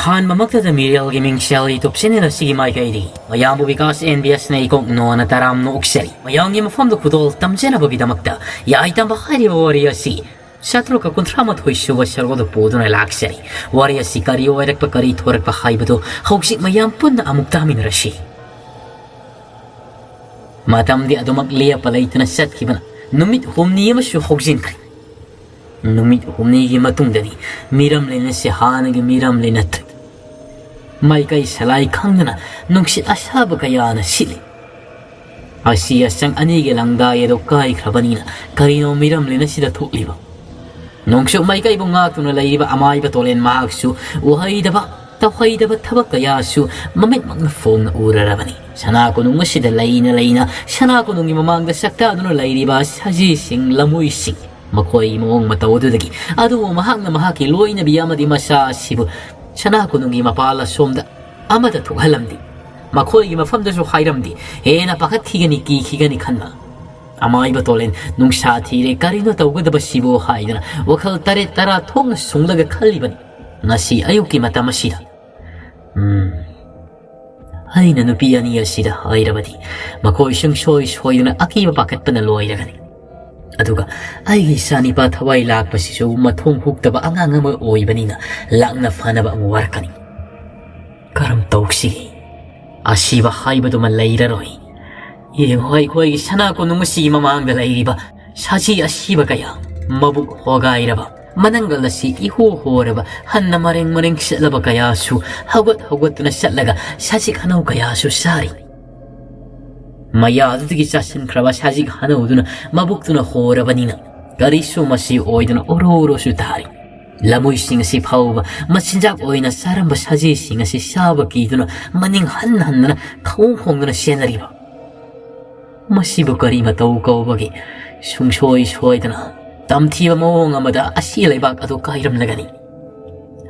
ꯑꯍꯥꯟꯕꯃꯛꯇꯗ ꯃꯤꯔꯦꯜꯒꯤ ꯃꯤꯡꯁꯦꯜ YouTube ꯑꯁꯤꯒꯤ ꯃꯥꯏꯀꯩꯗꯒꯤ ꯃꯌꯥꯝꯕꯨ ꯕꯤꯀꯥꯁ NBSꯅ ꯏꯀꯣꯛꯅꯣꯅ ꯇꯔꯥꯝꯅ ꯑꯣꯛꯆꯔꯤ ꯃꯌꯥꯝꯒꯤ ꯃꯐꯝꯗ ꯈꯨꯗꯣꯜ ꯇꯝꯖꯅꯕꯒꯤꯗꯃꯛꯇ ꯌꯥꯏꯇꯝꯕ ꯍꯥꯏꯔꯤꯕ ꯋꯥꯔꯤ ꯑꯁꯤ ꯁꯇ꯭ꯔꯨꯀ 38 ꯁꯨꯕ ꯁꯔꯨꯛꯗ ꯄꯨꯗꯨꯅ ꯂꯥꯛꯆꯔꯤ ꯋꯥꯔꯤ ꯑꯁꯤ ꯀꯔꯤ ꯑꯣꯏꯔꯛꯄ ꯀꯔꯤ ꯊꯣꯔꯛꯄ ꯍꯥꯏꯕꯗꯨ ꯍꯧꯖꯤꯛ ꯃꯌꯥꯝ ꯄꯨꯟꯅ ꯑꯃꯨꯛ ꯇꯥꯃꯤꯟꯅꯔꯁꯤ ꯃꯇꯝꯗꯤ ꯑꯗꯨꯃꯛ ꯂꯦꯞꯄ ꯂꯩꯇꯅ ꯆꯠꯈꯤꯕꯅ ꯅꯨꯃꯤꯠ ꯍꯨꯝꯅꯤ ꯑꯃꯁꯨ ꯍꯧꯖꯤꯟꯈ꯭ꯔꯦ ꯅꯨꯃꯤꯠ ꯍꯨꯝꯅꯤꯒꯤ ꯃꯇꯨꯡꯗꯗꯤ ꯃꯤꯔꯝꯂꯦꯟ ꯑꯁꯤ ꯍꯥꯟꯅꯒꯤ ꯃꯤꯔꯝꯂꯦꯟ ꯅꯠꯇ꯭ꯔꯦ ꯃꯥꯏꯀꯩ ꯁꯂꯥꯏ ꯈꯪꯗꯅ ꯅꯨꯡꯁꯤꯠ ꯑꯁꯥꯕ ꯀꯌꯥꯅ ꯁꯤꯠꯂꯤ ꯑꯁꯤ ꯑꯁꯪ ꯑꯅꯤꯒꯤ ꯂꯪꯗꯥꯏ ꯑꯗꯨ ꯀꯥꯏꯈ꯭ꯔꯕꯅꯤꯅ ꯀꯔꯤꯅꯣ ꯃꯤꯔꯝꯂꯦꯟ ꯑꯁꯤꯗ ꯊꯣꯛꯂꯤꯕ ꯅꯣꯡꯆꯨꯞ ꯃꯥꯏꯀꯩꯕꯨ ꯉꯥꯛꯇꯨꯅ ꯂꯩꯔꯤꯕ ꯑꯃꯥꯏꯕ ꯇꯣꯂꯦꯟ ꯃꯍꯥꯛꯁꯨ ꯎꯍꯩꯗꯕ ꯇꯧꯍꯩꯗꯕ ꯊꯕꯛ ꯀꯌꯥꯁꯨ ꯃꯃꯤꯠꯃꯛꯅ ꯐꯣꯡꯅ ꯎꯔꯔꯕꯅꯤ ꯁꯅꯥ ꯀꯣꯅꯨꯡ ꯑꯁꯤꯗ ꯂꯩꯅ ꯁꯅꯥ ꯀꯣꯅꯨꯡꯒꯤ ꯃꯃꯥꯡꯗ ꯁꯛꯇꯥꯗꯨꯅ ꯂꯩꯔꯤꯕ ꯁꯖꯤꯁꯤꯡ ꯂꯝꯍꯨꯏꯁꯤꯡ ꯃꯈꯣꯏꯒꯤ ꯃꯑꯣꯡ ꯃꯇꯧ ꯑꯗꯨꯗꯒꯤ ꯑꯗꯨꯕꯨ ꯃꯍꯥꯛꯅ ꯃꯍꯥꯛꯀꯤ ꯂꯣꯏꯅꯕꯤ ꯑꯃꯗꯤ ꯃꯆꯥ ꯑꯁꯤꯕꯨ ꯁꯅꯥ ꯀꯣꯅꯨꯡꯒꯤ ꯃꯄꯥꯜ ꯑꯁꯣꯝꯗ ꯑꯃꯗ ꯊꯣꯛꯍꯜꯂꯝꯗꯦ ꯃꯈꯣꯏꯒꯤ ꯃꯐꯝꯗꯁꯨ ꯍꯥꯏꯔꯝꯗꯦ ꯍꯦꯟꯅ ꯄꯥꯈꯠꯈꯤꯒꯅꯤ ꯀꯤꯈꯤꯒꯅꯤ ꯈꯟꯕ ꯑꯃꯥꯏꯕ ꯇꯣꯂꯦꯟ ꯅꯨꯡꯁꯥ ꯊꯤꯔꯦ ꯀꯔꯤꯅꯣ ꯇꯧꯒꯗꯕꯁꯤꯕꯨ ꯍꯥꯏꯗꯅ ꯋꯥꯈꯜ ꯇꯔꯦꯠ ꯇꯔꯥ ꯊꯣꯛꯅ ꯁꯨꯡꯂꯒ ꯈꯜꯂꯤꯕꯅꯤ ꯉꯁꯤ ꯑꯌꯨꯛꯀꯤ ꯃꯇꯝ ꯑꯁꯤꯗ ꯑꯩꯅ ꯅꯨꯄꯤ ꯑꯅꯤ ꯑꯁꯤꯗ ꯍꯥꯏꯔꯕꯗꯤ ꯃꯈꯣꯏ ꯁꯨꯡꯁꯣꯏ ꯁꯣꯏꯗꯅ ꯑꯀꯤꯕ ꯄꯥꯈꯠꯄꯅ ꯂꯣꯏꯔꯒꯅꯤ ꯑꯗꯨꯒ ꯑꯩꯒꯤ ꯏꯆꯥꯅꯤꯄꯥ ꯊꯋꯥꯏ ꯂꯥꯛꯄꯁꯤꯁꯨ ꯃꯊꯣꯡ ꯍꯨꯛꯇꯕ ꯑꯉꯥꯡ ꯑꯃ ꯑꯣꯏꯕꯅꯤꯅ ꯂꯥꯛꯅ ꯐꯅꯕ ꯑꯃꯨꯛ ꯋꯥꯔꯛꯀꯅꯤ ꯀꯔꯝ ꯇꯧꯁꯤꯒꯦ ꯑꯁꯤꯕ ꯍꯥꯏꯕꯗꯨꯃ ꯂꯩꯔꯔꯣꯏ ꯌꯦꯡꯉꯣ ꯑꯩꯈꯣꯏꯒꯤ ꯁꯅꯥ ꯀꯣꯅꯨꯡ ꯑꯁꯤꯒꯤ ꯃꯃꯥꯡꯗ ꯂꯩꯔꯤꯕ ꯁꯖꯤ ꯑꯁꯤꯕ ꯀꯌꯥ ꯃꯕꯨꯛ ꯍꯣꯒꯥꯏꯔꯕ ꯃꯅꯪꯒꯜ ꯑꯁꯤ ꯏꯍꯣ ꯍꯣꯔꯕ ꯍꯟꯅ ꯃꯔꯦꯡ ꯆꯠꯂꯕ ꯀꯌꯥꯁꯨ ꯍꯧꯒꯠꯇꯨꯅ ꯆꯠꯂꯒ ꯁꯖꯤꯛ ꯍꯅꯧ ꯀꯌꯥꯁꯨ ꯆꯥꯔꯤ ꯃꯌꯥꯗꯨꯗꯒꯤ ꯆꯥꯁꯤꯟꯈ꯭ꯔꯕ ꯁꯖꯤꯛ ꯍꯅꯧꯗꯨꯅ ꯃꯕꯨꯛꯇꯨꯅ ꯍꯣꯔꯕꯅꯤꯅ ꯀꯔꯤꯁꯨ ꯃꯁꯤ ꯑꯣꯏꯗꯨꯅ ꯑꯣꯔꯣꯁꯨ ꯇꯥꯔꯤ ꯂꯝꯍꯨꯏꯁꯤꯡ ꯑꯁꯤ ꯐꯥꯎꯕ ꯃꯆꯤꯟꯖꯥꯛ ꯑꯣꯏꯅ ꯆꯥꯔꯝꯕ ꯁꯖꯤꯁꯤꯡ ꯑꯁꯤ ꯆꯥꯕ ꯀꯤꯗꯨꯅ ꯃꯅꯤꯡ ꯍꯟꯗꯅ ꯈꯣꯡ ꯍꯣꯡꯗꯨꯅ ꯆꯦꯟꯅꯔꯤꯕ ꯃꯁꯤꯕꯨ ꯀꯔꯤ ꯃꯇꯧ ꯀꯧꯕꯒꯦ ꯁꯨꯡꯁꯣꯏ ꯁꯣꯏꯗꯅ ꯇꯝꯊꯤꯕ ꯃꯑꯣꯡ ꯑꯃꯗ ꯑꯁꯤ ꯂꯩꯕꯥꯛ ꯑꯗꯨ ꯀꯥꯏꯔꯝꯂꯒꯅꯤ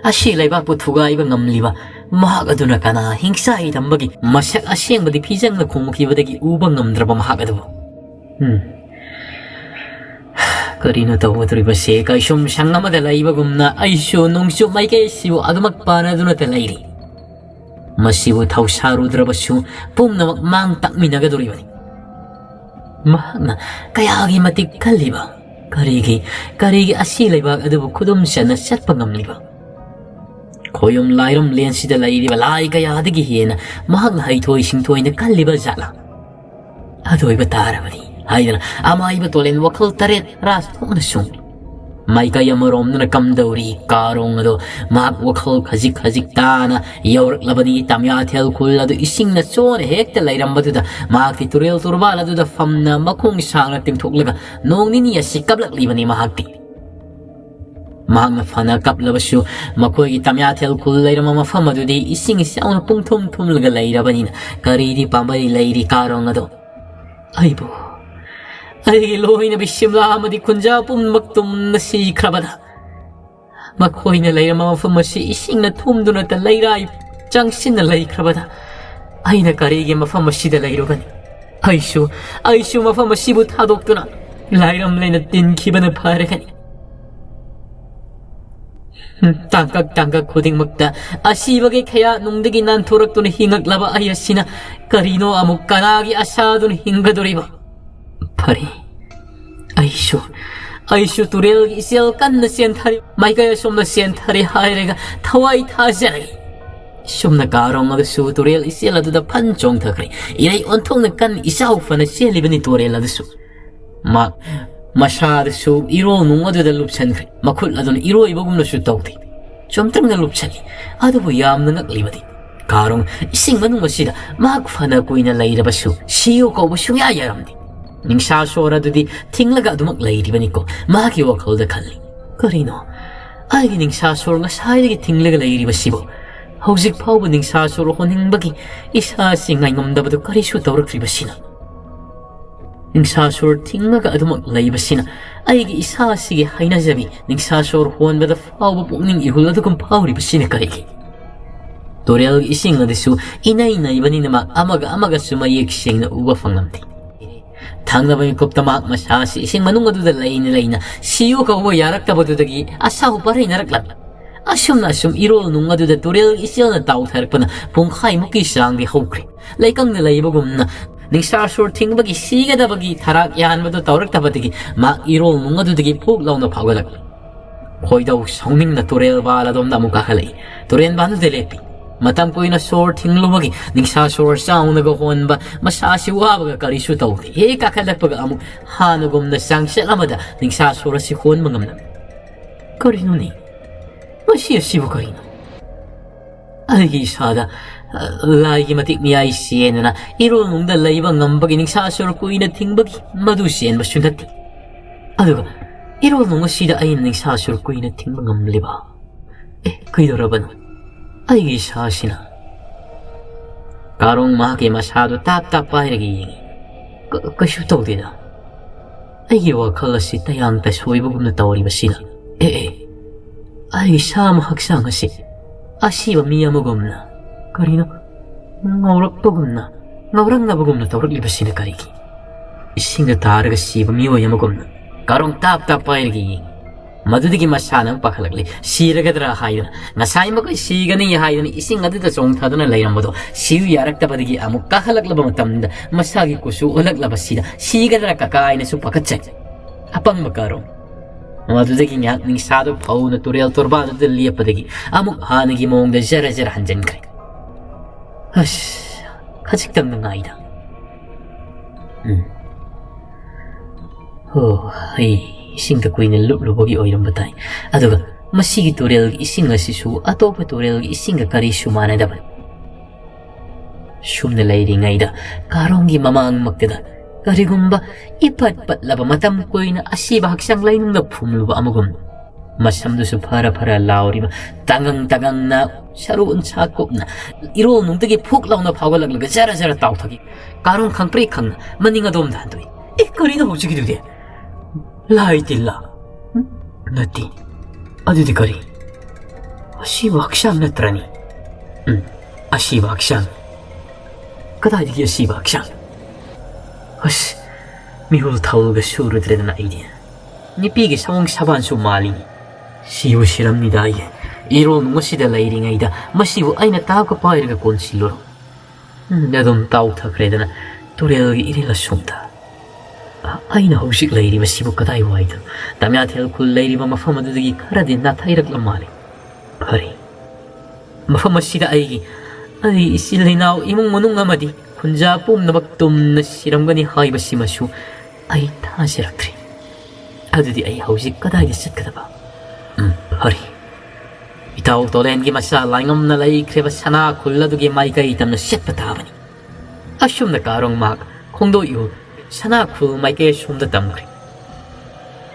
ꯑꯁꯤ ꯂꯩꯕꯥꯛꯄꯨ ꯊꯨꯒꯥꯏꯕ ꯉꯝꯂꯤꯕ ꯃꯍꯥꯛ ꯑꯗꯨꯅ ꯀꯅꯥ ꯍꯤꯡꯆꯥꯏ ꯇꯝꯕꯒꯤ ꯃꯁꯛ ꯑꯁꯦꯡꯕꯗꯤ ꯐꯤꯖꯪꯅ ꯈꯨꯝꯈꯤꯕꯗꯒꯤ ꯎꯕ ꯉꯝꯗ꯭ꯔꯕ ꯃꯍꯥꯛ ꯑꯗꯨꯕꯨ ꯀꯔꯤꯅꯣ ꯇꯧꯒꯗꯧꯔꯤꯕꯁꯦ ꯀꯩꯁꯨꯝ ꯁꯪ ꯑꯃꯗ ꯂꯩꯕꯒꯨꯝꯅ ꯑꯩꯁꯨ ꯅꯣꯡꯆꯨꯞ ꯃꯥꯏꯀꯩꯁꯤꯕꯨ ꯑꯗꯨꯃꯛ ꯄꯥꯅꯗꯨꯅꯇ ꯂꯩꯔꯤ ꯃꯁꯤꯕꯨ ꯊꯧꯁꯥꯔꯨꯗ꯭ꯔꯕꯁꯨ ꯄꯨꯝꯅꯃꯛ ꯃꯥꯡ ꯇꯥꯛꯃꯤꯟꯅꯒꯗꯧꯔꯤꯕꯅꯤ ꯃꯍꯥꯛꯅ ꯀꯌꯥꯒꯤ ꯃꯇꯤꯛ ꯀꯜꯂꯤꯕ ꯀꯔꯤꯒꯤ ꯑꯁꯤ ꯂꯩꯕꯥꯛ ꯑꯗꯨꯕꯨ ꯈꯨꯗꯨꯝ ꯆꯟꯅ ꯆꯠꯄ ꯉꯝꯂꯤꯕ ꯈꯣꯌꯨꯝ ꯂꯥꯏꯔꯝ ꯂꯦꯟꯁꯤꯗ ꯂꯩꯔꯤꯕ ꯂꯥꯏ ꯀꯌꯥꯗꯒꯤ ꯍꯦꯟꯅ ꯃꯍꯥꯛꯅ ꯍꯩꯊꯣꯏ ꯁꯤꯡꯊꯣꯏꯅ ꯀꯜꯂꯤꯕ ꯖꯥꯠꯂꯥ ꯑꯗꯨ ꯑꯣꯏꯕ ꯇꯥꯔꯕꯗꯤ ꯍꯥꯏꯗꯅ ꯑꯃꯥꯏꯕ ꯇꯣꯂꯦꯟ ꯋꯥꯈꯜ ꯇꯔꯦꯠ ꯔꯥꯁ ꯊꯣꯛꯅ ꯁꯨꯡꯂꯤ ꯃꯥꯏꯀꯩ ꯑꯃꯔꯣꯝꯗꯅ ꯀꯝꯗꯧꯔꯤ ꯀꯥꯔꯣꯡ ꯑꯗꯣ ꯃꯍꯥꯛ ꯋꯥꯈꯜ ꯈꯖꯤꯛ ꯇꯥꯅ ꯌꯧꯔꯛꯂꯕꯗꯤ ꯇꯝꯌꯥꯊꯦꯜ ꯈꯨꯜ ꯑꯗꯨ ꯏꯁꯤꯡꯅ ꯆꯣꯟꯅ ꯍꯦꯛꯇ ꯂꯩꯔꯝꯕꯗꯨꯗ ꯃꯍꯥꯛꯇꯤ ꯇꯨꯔꯦꯜ ꯇꯨꯔꯕꯥꯜ ꯑꯗꯨꯗ ꯐꯝꯅ ꯃꯈꯣꯡ ꯁꯥꯡꯅ ꯇꯤꯡꯊꯣꯛꯂꯒ ꯅꯣꯡ ꯅꯤꯅꯤ ꯑꯁꯤ ꯀꯞꯂꯛꯂꯤꯕꯅꯤ ꯃꯍꯥꯛꯅ ꯐꯅ ꯀꯞꯂꯕꯁꯨ ꯃꯈꯣꯏꯒꯤ ꯇꯝꯌꯥꯊꯦꯜ ꯈꯨꯜ ꯂꯩꯔꯝꯕ ꯃꯐꯝ ꯑꯗꯨꯗꯤ ꯏꯁꯤꯡ ꯏꯆꯥꯎꯅ ꯄꯨꯡꯊꯨꯝ ꯊꯨꯝꯂꯒ ꯂꯩꯔꯕꯅꯤꯅ ꯀꯔꯤꯗꯤ ꯄꯥꯝꯕꯩ ꯂꯩꯔꯤ ꯀꯥꯔꯣꯡ ꯑꯗꯣ ꯑꯩꯒꯤ ꯂꯣꯏꯅꯕꯤ ꯁꯤꯝꯂꯥ ꯑꯃꯗꯤ ꯈꯨꯟꯖꯥ ꯄꯨꯝꯅꯃꯛ ꯇꯨꯝꯅ ꯁꯤꯈ꯭ꯔꯕꯗ ꯃꯈꯣꯏꯅ ꯂꯩꯔꯝꯕ ꯃꯐꯝ ꯑꯁꯤ ꯏꯁꯤꯡꯅ ꯊꯨꯝꯗꯨꯅꯇ ꯂꯩꯔꯥꯏ ꯆꯪꯁꯤꯟꯅ ꯂꯩꯈ꯭ꯔꯕꯗ ꯑꯩꯅ ꯀꯔꯤꯒꯤ ꯃꯐꯝ ꯑꯁꯤꯗ ꯂꯩꯔꯨꯒꯅꯤ ꯑꯩꯁꯨ ꯃꯐꯝ ꯑꯁꯤꯕꯨ ꯊꯥꯗꯣꯛꯇꯨꯅ ꯂꯥꯏꯔꯝ ꯂꯩꯅ ꯇꯤꯟꯈꯤꯕꯅ ꯐꯔꯒꯅꯤ ꯇꯥꯡꯀꯛ ꯈꯨꯗꯤꯡꯃꯛꯇ ꯑꯁꯤꯕꯒꯤ ꯈꯌꯥ ꯅꯨꯡꯗꯒꯤ ꯅꯥꯟꯊꯣꯔꯛꯇꯨꯅ ꯍꯤꯡꯉꯛꯂꯕ ꯑꯩ ꯑꯁꯤꯅ ꯀꯔꯤꯅꯣ ꯑꯃꯨꯛ ꯀꯅꯥꯒꯤ ꯑꯁꯥꯗꯨꯅ ꯍꯤꯡꯒꯗꯧꯔꯤꯕ ꯐꯔꯦ ꯑꯩꯁꯨ ꯇꯨꯔꯦꯜꯒꯤ ꯏꯆꯦꯜ ꯀꯟꯅ ꯆꯦꯟꯊꯔꯤ ꯃꯥꯏꯀꯩ ꯑꯁꯣꯝꯗ ꯆꯦꯟꯊꯔꯤ ꯍꯥꯏꯔꯒ ꯊꯋꯥꯏ ꯊꯥꯖꯔꯒꯦ ꯁꯨꯝꯅ ꯀꯥꯔꯣꯡ ꯑꯗꯨꯁꯨ ꯇꯨꯔꯦꯜ ꯏꯆꯦꯜ ꯑꯗꯨꯗ ꯐꯟ ꯆꯣꯡꯊꯈ꯭ꯔꯦ ꯏꯔꯩ ꯑꯣꯟꯊꯣꯛꯅ ꯀꯟ ꯏꯆꯥꯎ ꯐꯅ ꯆꯦꯜꯂꯤꯕꯅꯤ ꯇꯨꯔꯦꯜ ꯑꯗꯨꯁꯨ ꯃꯁꯥꯗꯁꯨ ꯏꯔꯣꯅꯨꯡ ꯑꯗꯨꯗ ꯂꯨꯞꯁꯟꯈ꯭ꯔꯦ ꯃꯈꯨꯠ ꯑꯗꯨꯅ ꯏꯔꯣꯏꯕꯒꯨꯝꯅꯁꯨ ꯇꯧꯗꯦ ꯆꯨꯝꯇ꯭ꯔꯪꯅ ꯂꯨꯞꯁꯜꯂꯤ ꯑꯗꯨꯕꯨ ꯌꯥꯝꯅ ꯉꯛꯂꯤꯕꯗꯤ ꯀꯥꯔꯣꯡ ꯏꯁꯤꯡ ꯃꯅꯨꯡ ꯑꯁꯤꯗ ꯃꯍꯥꯛ ꯐꯅ ꯀꯨꯏꯅ ꯂꯩꯔꯕꯁꯨ ꯁꯤꯌꯨ ꯀꯧꯕ ꯁꯨꯡꯌꯥ ꯌꯥꯔꯝꯗꯦ ꯅꯤꯡꯁꯥꯁꯣꯔ ꯑꯗꯨꯗꯤ ꯊꯤꯡꯂꯒ ꯑꯗꯨꯃꯛ ꯂꯩꯔꯤꯕꯅꯤꯀꯣ ꯃꯍꯥꯛꯀꯤ ꯋꯥꯈꯜꯗ ꯈꯜꯂꯤ ꯀꯔꯤꯅꯣ ꯑꯩꯒꯤ ꯅꯤꯡꯁꯥꯁꯣꯔ ꯉꯁꯥꯏꯗꯒꯤ ꯊꯤꯡꯂꯒ ꯂꯩꯔꯤꯕꯁꯤꯕꯨ ꯍꯧꯖꯤꯛ ꯐꯥꯎꯕ ꯅꯤꯡꯁꯥꯁꯣꯔ ꯍꯣꯟꯅꯤꯡꯕꯒꯤ ꯏꯁꯥꯁꯤ ꯉꯥꯏꯉꯝꯗꯕꯗꯨ ꯀꯔꯤꯁꯨ ꯇꯧꯔꯛꯇ꯭ꯔꯤꯕꯁꯤꯅ ꯅꯤꯡꯁꯥꯁꯣꯔ ꯊꯤꯡꯂꯒ ꯑꯗꯨꯃꯛ ꯂꯩꯕꯁꯤꯅ ꯑꯩꯒꯤ ꯏꯁꯥꯁꯤꯒꯤ ꯍꯩꯅꯖꯕꯤ ꯅꯤꯡꯁꯥꯁꯣꯔ ꯍꯣꯟꯕꯗ ꯐꯥꯎꯕ ꯄꯨꯛꯅꯤꯡ ꯏꯍꯨꯜ ꯑꯗꯨꯒꯨꯝ ꯐꯥꯎꯔꯤꯕꯁꯤꯅ ꯀꯔꯤꯒꯤ ꯇꯨꯔꯦꯜꯒꯤ ꯏꯁꯤꯡ ꯑꯗꯨꯁꯨ ꯏꯅꯩ ꯅꯩꯕꯅꯤꯅ ꯃꯍꯥꯛ ꯑꯃꯒꯁꯨ ꯃꯌꯦꯛ ꯁꯦꯡꯅ ꯎꯕ ꯐꯪꯂꯝꯗꯦ ꯊꯪꯅꯕ ꯃꯤꯀꯨꯞꯇ ꯃꯍꯥꯛ ꯃꯁꯥꯁꯤ ꯏꯁꯤꯡ ꯃꯅꯨꯡ ꯑꯗꯨꯗ ꯂꯩꯅ ꯁꯤꯌꯨ ꯀꯧꯕ ꯌꯥꯔꯛꯇꯕꯗꯨꯗꯒꯤ ꯑꯁꯥꯎ ꯄꯔꯩꯅꯔꯛꯂꯕ ꯑꯁꯨꯝꯅ ꯑꯁꯨꯝ ꯏꯔꯣꯜ ꯅꯨꯡ ꯑꯗꯨꯗ ꯇꯨꯔꯦꯜ ꯏꯆꯦꯜꯅ ꯇꯥꯎꯊꯔꯛꯄꯅ ꯄꯨꯡꯈꯥꯏꯃꯨꯛꯀꯤ ꯆꯥꯡꯗꯤ ꯍꯧꯈ꯭ꯔꯦ ꯂꯩꯀꯪꯗ ꯂꯩꯕꯒꯨꯝꯅ ꯅꯤꯡꯁꯥꯁꯨꯔ ꯊꯤꯡꯕꯒꯤ ꯁꯤꯒꯗꯕꯒꯤ ꯊꯔꯥꯛ ꯌꯥꯟꯕꯗꯨ ꯇꯧꯔꯛꯇꯕꯗꯒꯤ ꯃꯥ ꯏꯔꯣꯜ ꯅꯨꯡ ꯑꯗꯨꯗꯒꯤ ꯐꯨꯛ ꯂꯥꯎꯅ ꯐꯥꯎꯒꯠꯂꯛꯂꯤ ꯈꯣꯏꯗꯧ ꯁꯥꯎꯅꯤꯡꯅ ꯇꯨꯔꯦꯜ ꯕꯥꯜ ꯑꯗꯣꯝꯗ ꯑꯃꯨꯛ ꯀꯥꯈꯠꯂꯛꯏ ꯇꯨꯔꯦꯜ ꯕꯥꯜꯗꯨꯗ ꯂꯦꯞꯄꯤ ꯃꯇꯝ ꯀꯨꯏꯅ ꯁꯣꯔ ꯊꯤꯡꯂꯨꯕꯒꯤ ꯅꯤꯡꯁꯥꯁꯣꯔ ꯆꯥꯎꯅꯒ ꯍꯣꯟꯕ ꯃꯁꯥꯁꯤ ꯋꯥꯕꯒ ꯀꯔꯤꯁꯨ ꯇꯧꯗꯦ ꯍꯦꯛ ꯀꯥꯈꯠꯂꯛꯄꯒ ꯑꯃꯨꯛ ꯍꯥꯟꯅꯒꯨꯝꯅ ꯆꯥꯡꯆꯠ ꯑꯃꯗ ꯅꯤꯡꯁꯥꯁꯣꯔ ꯑꯁꯤ ꯍꯣꯟꯕ ꯉꯝꯂꯝꯃꯤ ꯀꯔꯤꯅꯣꯅꯦ ꯃꯁꯤ ꯑꯁꯤꯕꯨ ꯀꯔꯤꯅꯣ ꯑꯩꯒꯤ ꯏꯁꯥꯗ ꯂꯥꯏꯒꯤ ꯃꯇꯤꯛ ꯃꯤꯌꯥꯏ ꯆꯦꯟꯗꯅ ꯏꯔꯣꯜ ꯅꯨꯡꯗ ꯂꯩꯕ ꯉꯝꯕꯒꯤ ꯅꯤꯡꯁꯥꯁꯣꯔ ꯀꯨꯏꯅ ꯊꯤꯡꯕꯒꯤ ꯃꯗꯨ ꯆꯦꯟꯕꯁꯨ ꯅꯠꯇꯦ ꯑꯗꯨꯒ ꯏꯔꯣꯜ ꯅꯨꯡ ꯑꯁꯤꯗ ꯑꯩꯅ ꯅꯤꯡꯁꯥꯁꯣꯔ ꯀꯨꯏꯅ ꯊꯤꯡꯕ ꯉꯝꯂꯤꯕ ꯀꯩꯗꯧꯔꯕꯅꯣ ꯑꯩꯒꯤ ꯏꯁꯥꯁꯤꯅ ꯀꯥꯔꯣꯡ ꯃꯍꯥꯛꯀꯤ ꯃꯁꯥꯗꯨ ꯇꯥꯞ ꯇꯥꯞ ꯄꯥꯏꯔꯒ ꯌꯦꯡꯉꯤ ꯀꯩꯁꯨ ꯇꯧꯗꯦꯗ ꯑꯩꯒꯤ ꯋꯥꯈꯜ ꯑꯁꯤ ꯇꯌꯥꯡ ꯇꯁꯣꯏꯕꯒꯨꯝꯅ ꯇꯧꯔꯤꯕꯁꯤꯅ ꯑꯩꯒꯤ ꯁꯥꯃ ꯍꯛꯆꯥꯡ ꯑꯁꯤ ꯑꯁꯤꯕ ꯃꯤ ꯑꯃꯒꯨꯝꯅ ꯀꯔꯤꯅꯣ ꯉꯧꯔꯛꯄꯒꯨꯝꯅ ꯉꯧꯔꯛꯅꯕꯒꯨꯝꯅ ꯇꯧꯔꯛꯂꯤꯕꯁꯤꯅ ꯀꯔꯤꯒꯤ 이싱가 다르가 씹으며 여먹음나 가롱 답답바이르기 마두디기 마샤는 빠칼락리 시르가드라 하이드나 나사이먹의 시가니 하이드니 이싱가드다 종타드나 레이람보도 시위 야락다바디기 아무 까칼락라바 마땀다 마사기 꾸수 올락라바시다 시가드라 까까이네수 빠카체 아빵마까롱 마두디기 냥닝 사도 파우나 туреал тор바드들 리아빠디기 아무 하느기 몽데 자라자라 한잔그래 아씨 가직 담는 아이다 이싱가 꾸이는 룩룩이 오이런바타이 아두가 마시기 토레ල් 이싱가 시수 아토파 토레ල් 이싱가 카리슈 마나다바 슈ම්네 레이링아이다 가롱기 마마앙 막대다 가리곰바 이팟팟라바 마탐 꾸이나 아시바 학상 라이능가 품루바 아무금 마삼두수 파라파라 라오리바 땅강땅강나 샤루은 차꼽나 이로 농득이 푹 라우나 파골락라가 자라자라 따우타기 가롱 캉프리 캉나 마닝가 돔다 한도이 이 거리나 호주기 두대 라이딜라 나티 어디디 거리 아시바 학상 나트라니 아시바 학상 그다이기 아시바 학상 아시 미홀 타오가 수르 드레나 아이디야 니피기 상황 사반수 말리니 시우 시랍니다 예 이로 농시다 레이링아이다 마시우 아이나 타고 파이르가 콘실로로 나돔 타우타 그래드나 토레기 이릴라 숑다 아이나 호식 레이리바 시부 그다이 와이드 담야텔 쿨 레이리바 마파마드기 카라디 나타이락라 말이 파리 마파마시다 아이기 아이 실리나우 이몽 모농 아마디 혼자 뽐나박 돔나 시람가니 하이바 시마슈 아이 타시락트리 아드디 아이 호식 그다이 셋가다바 파리 이타우 도렌기 마사 라잉엄나 레이 크레바 사나 콜라두기 마이가 이tam나 셋바타바니 아숑나 가롱 막 콩도유 사나 쿨 마이게 숑다 담그리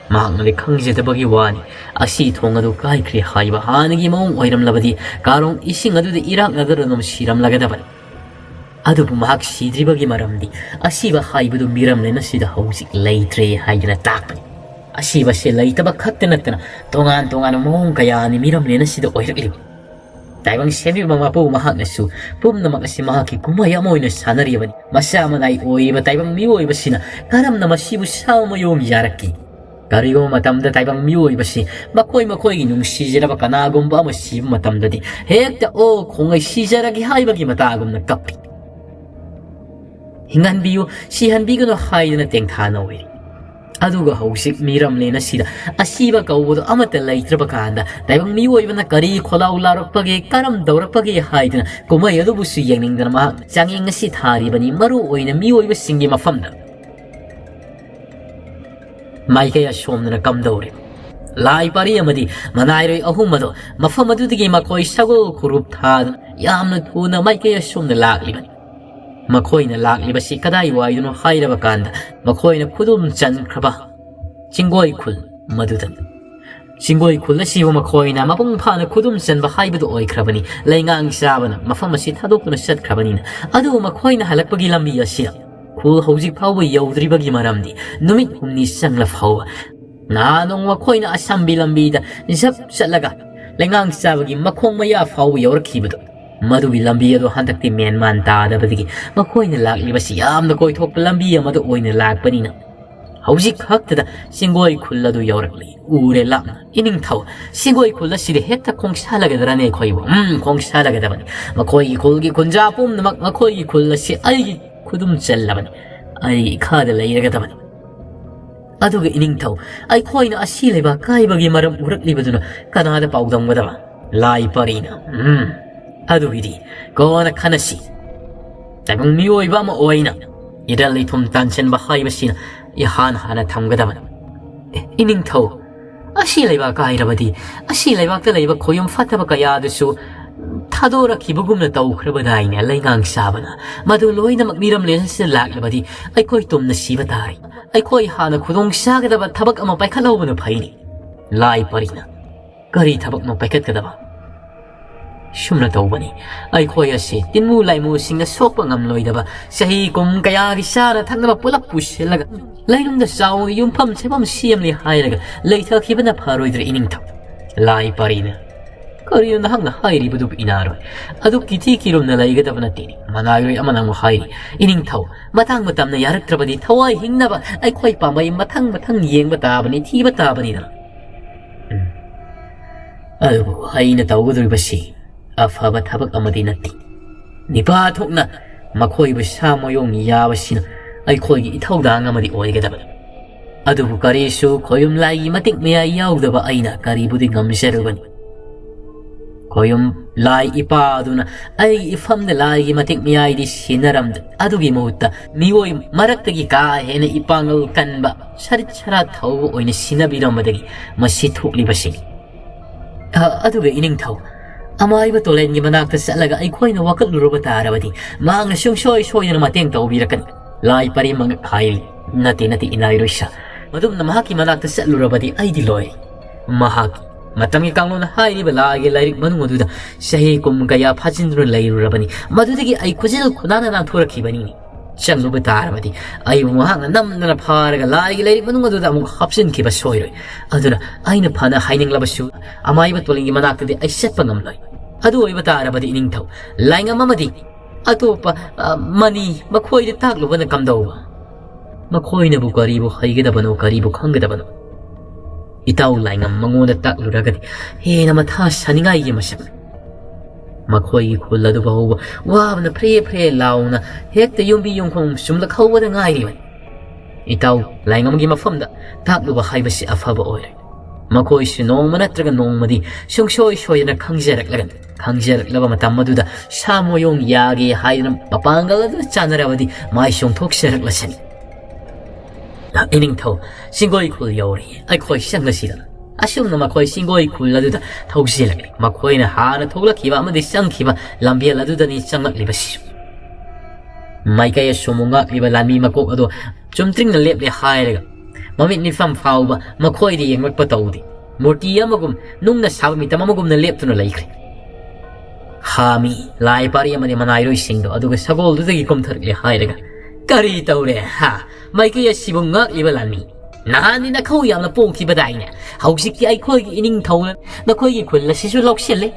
막나리 캉제다버기 와니 아시 통아도 가이크리 하이바 하느기 몽 오이람라바디 가롱 이싱 아두데 이락나더러 놈 시람라게다바니 아두부 막 시드리버기 마람디 아시바 하이브도 미람레나 시다 호식 레이트레 하이드나 딱바니 아시바시 레이타바 카트나트나 동안 몽 가야니 미람레나 시다 오이락리바 다이방 세비바 마포 마학나수 뿜나마가시 마하키 구마야 모이나 사나리바니 마샤마나이 오이바 다이방 미오이바시나 가람나 마시부 샤오모 요미 야라키 가리고 마탐다 다이방 미오이바시 마코이기 뇽시지라바 가나곰바 마시부 마탐다디 헤ꯛ다 오 공의 시자라기 하이바기 마타곰나 까피 힝한비유 시한비그노 하이드나 땡타나 오이리 아두가 호식 미람레나 시다 아시바 가우보도 아마타 레이트라바 칸다 다이방 미오이바나 가리 콜라울라럭파게 까람 더럭파게 하이드나 고마이 아두부수 양닝다나 마 장잉시 타리바니 마루 오이나 미오이바 싱기 마팜다 마이가야 숑나나 감다오리 라이파리 아마디 마나이로이 어후마도 마팜아두디기 마코이 사고 그룹 타드 야암나 투나 마이가야 숑나 락리바니 마코이나 락리바시 카다이 와이두노 하이라바 칸다 마코이나 쿠둠 짠크라바 징고이 쿨 마두단 징고이 쿨라 시보 마코이나 마봉파나 쿠둠 짠바 하이브도 오이크라바니 레잉앙 샤바나 마파마시 타도쿠나 샷크라바니나 아두 마코이나 할락바기 람비야시야 쿨 호직 파우바 여우드리바기 마람디 누밋 훔니 쌍라 파우바 나농 마코이나 아삼비 람비다 샵 샷라가 레잉앙 샤바기 마콩마야 파우바 여우르키브도 마두비 람비야도 한닥티 맨만 따다바디기 마코이나 락리바시 얌나 코이토크 람비야 마두 오이나 락바니나 hꯧzik khaktada singoi khulladu yawrakli ure lamna ining thau singoi khulla sidi hekta khongsalaga darane khoibo khongsalaga dabani makhoi khulgi khunja pum namak makhoi khulla si ai khudum challabani ai khada leiraga dabani aduga ining thau ai khoina asi leba kai bagi maram urakli baduna kanada paudam gadaba lai parina adugidi kona khanasi tabung mioi ba ma oina idalli thum tanchen ba hai basina ihan hana thamgadaban ining thau asi leba kai rabadi asi leba ta leba khoyum fataba kaya dusu thadora khibugumna tau khrabadaina laingang sabana madu loina makmiram len se lak labadi ai khoi tumna siba tari ai khoi hana khudong sagadaba thabak ama paikhalawbana phaini lai parina kari thabak no paikat kadaba shumna tawbani ai khoi ase tinmu laimu singa sokpa ngamloidaba sahi kum kaya gi sara thaknaba pulap pushelaga lainungda saw yumpham chebam siamli hairaga leitha khibana pharoidre ining thaw lai parina kariyo na hangna hairi budu inaro adu kiti kirumna laigadabana tini manayoi amanang hairi ining thaw matang matamna yaraktrabadi thawai hingnaba ai khoi pamai mathang yengba tabani thiba tabani da adu haina tawgaduribasi afaba thabak amadi natti nipa thokna makhoi bu samoyong yabasina ai khoi gi ithawdang amadi oigadaba adubu karisu khoyum lai matik meya yaudaba aina karibudi ngamserubani khoyum lai ipa aduna ai ifam de lai gi matik meya idi sinaram adugi mutta mioi maraktagi ka hena ipangal kanba sarit chara thau oina sinabirammadagi masi thoklibasi aduga ining thau amaiba tolengi manakta salaga ai khoina wakal luruba tarabadi mangna sungsoi soina mateng tawbirakan lai pari mang khail nati inairoisa madum na mahaki manakta salurabadi ai diloi mahaki matangi kanglona hairi balagi lairik manududa sahi kum kaya phajindru lairurabani madudagi ai khujil khunana na thorakhibani changluba tarabadi ai mahang namna pharaga laigi lairik manududa amuk hapsin khiba soiroi aduna aina phana haining labasu amaiba tolengi manakta de ai setpa ngamloi adu oiba tarabadi ining thau lainga mamadi atopa mani makhoi de taklubana kamdauba makhoi na bu karibu haigedabano karibu khangedabano itau lainga mangoda takluragadi he na matha saningai ye masab makhoi khuladu bahuba wabna pre launa hekta yumbi yungkhom sumla khawada ngai ri itau lainga magi mafamda takluba haibasi afaba oire makhoi si nongma natraga nongmadi sungsoi soyana khangjarak matam maduda samoyong yagi haina papangal adu chanarabadi mai songthok serak lasani ining thau singoi khul yori ai khoi sang lasida asumna makhoi singoi khul aduda thausilak makhoi na hana thogla khiba amadi sangkhiba lambial aduda ni changlak libasi maikaya somunga liba lami makok ado chumtring na lep le hairaga mamit ni fam fauba makhoi di yengmak patawdi murti amagum nungna sabmi tamamagum na leptuna laikre hami lai pari amani manairoi singdo aduga sagol dudagi komthar le hairaga kari tawre ha maikaya sibunga liba lami nahani na khau yamna pongki badaina hausiki ai khoi gi ining thawna na khoi gi khulla sisu lokselle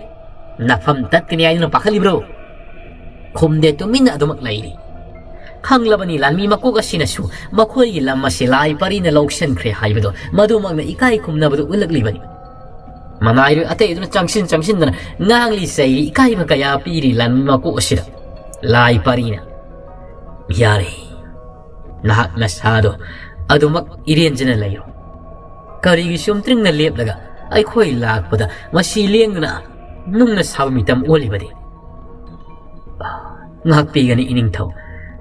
na fam tat kini ai na pakhali bro khumde to min adumak lairi hanglabani lanmi makok asinasu makhoi gi lamma silai pari na loksen khre haibado madumak na ikai khumna badu ulaklibani manairu ate iduna changsin dana ngangli sei ikai ba kaya piri lanmi makok asira lai pari na yare nahak na sado adumak irenjana layo karigi sumtring na lepdaga ai khoi lakpada masi lengna nungna sabmitam olibade ngak pigani ining thau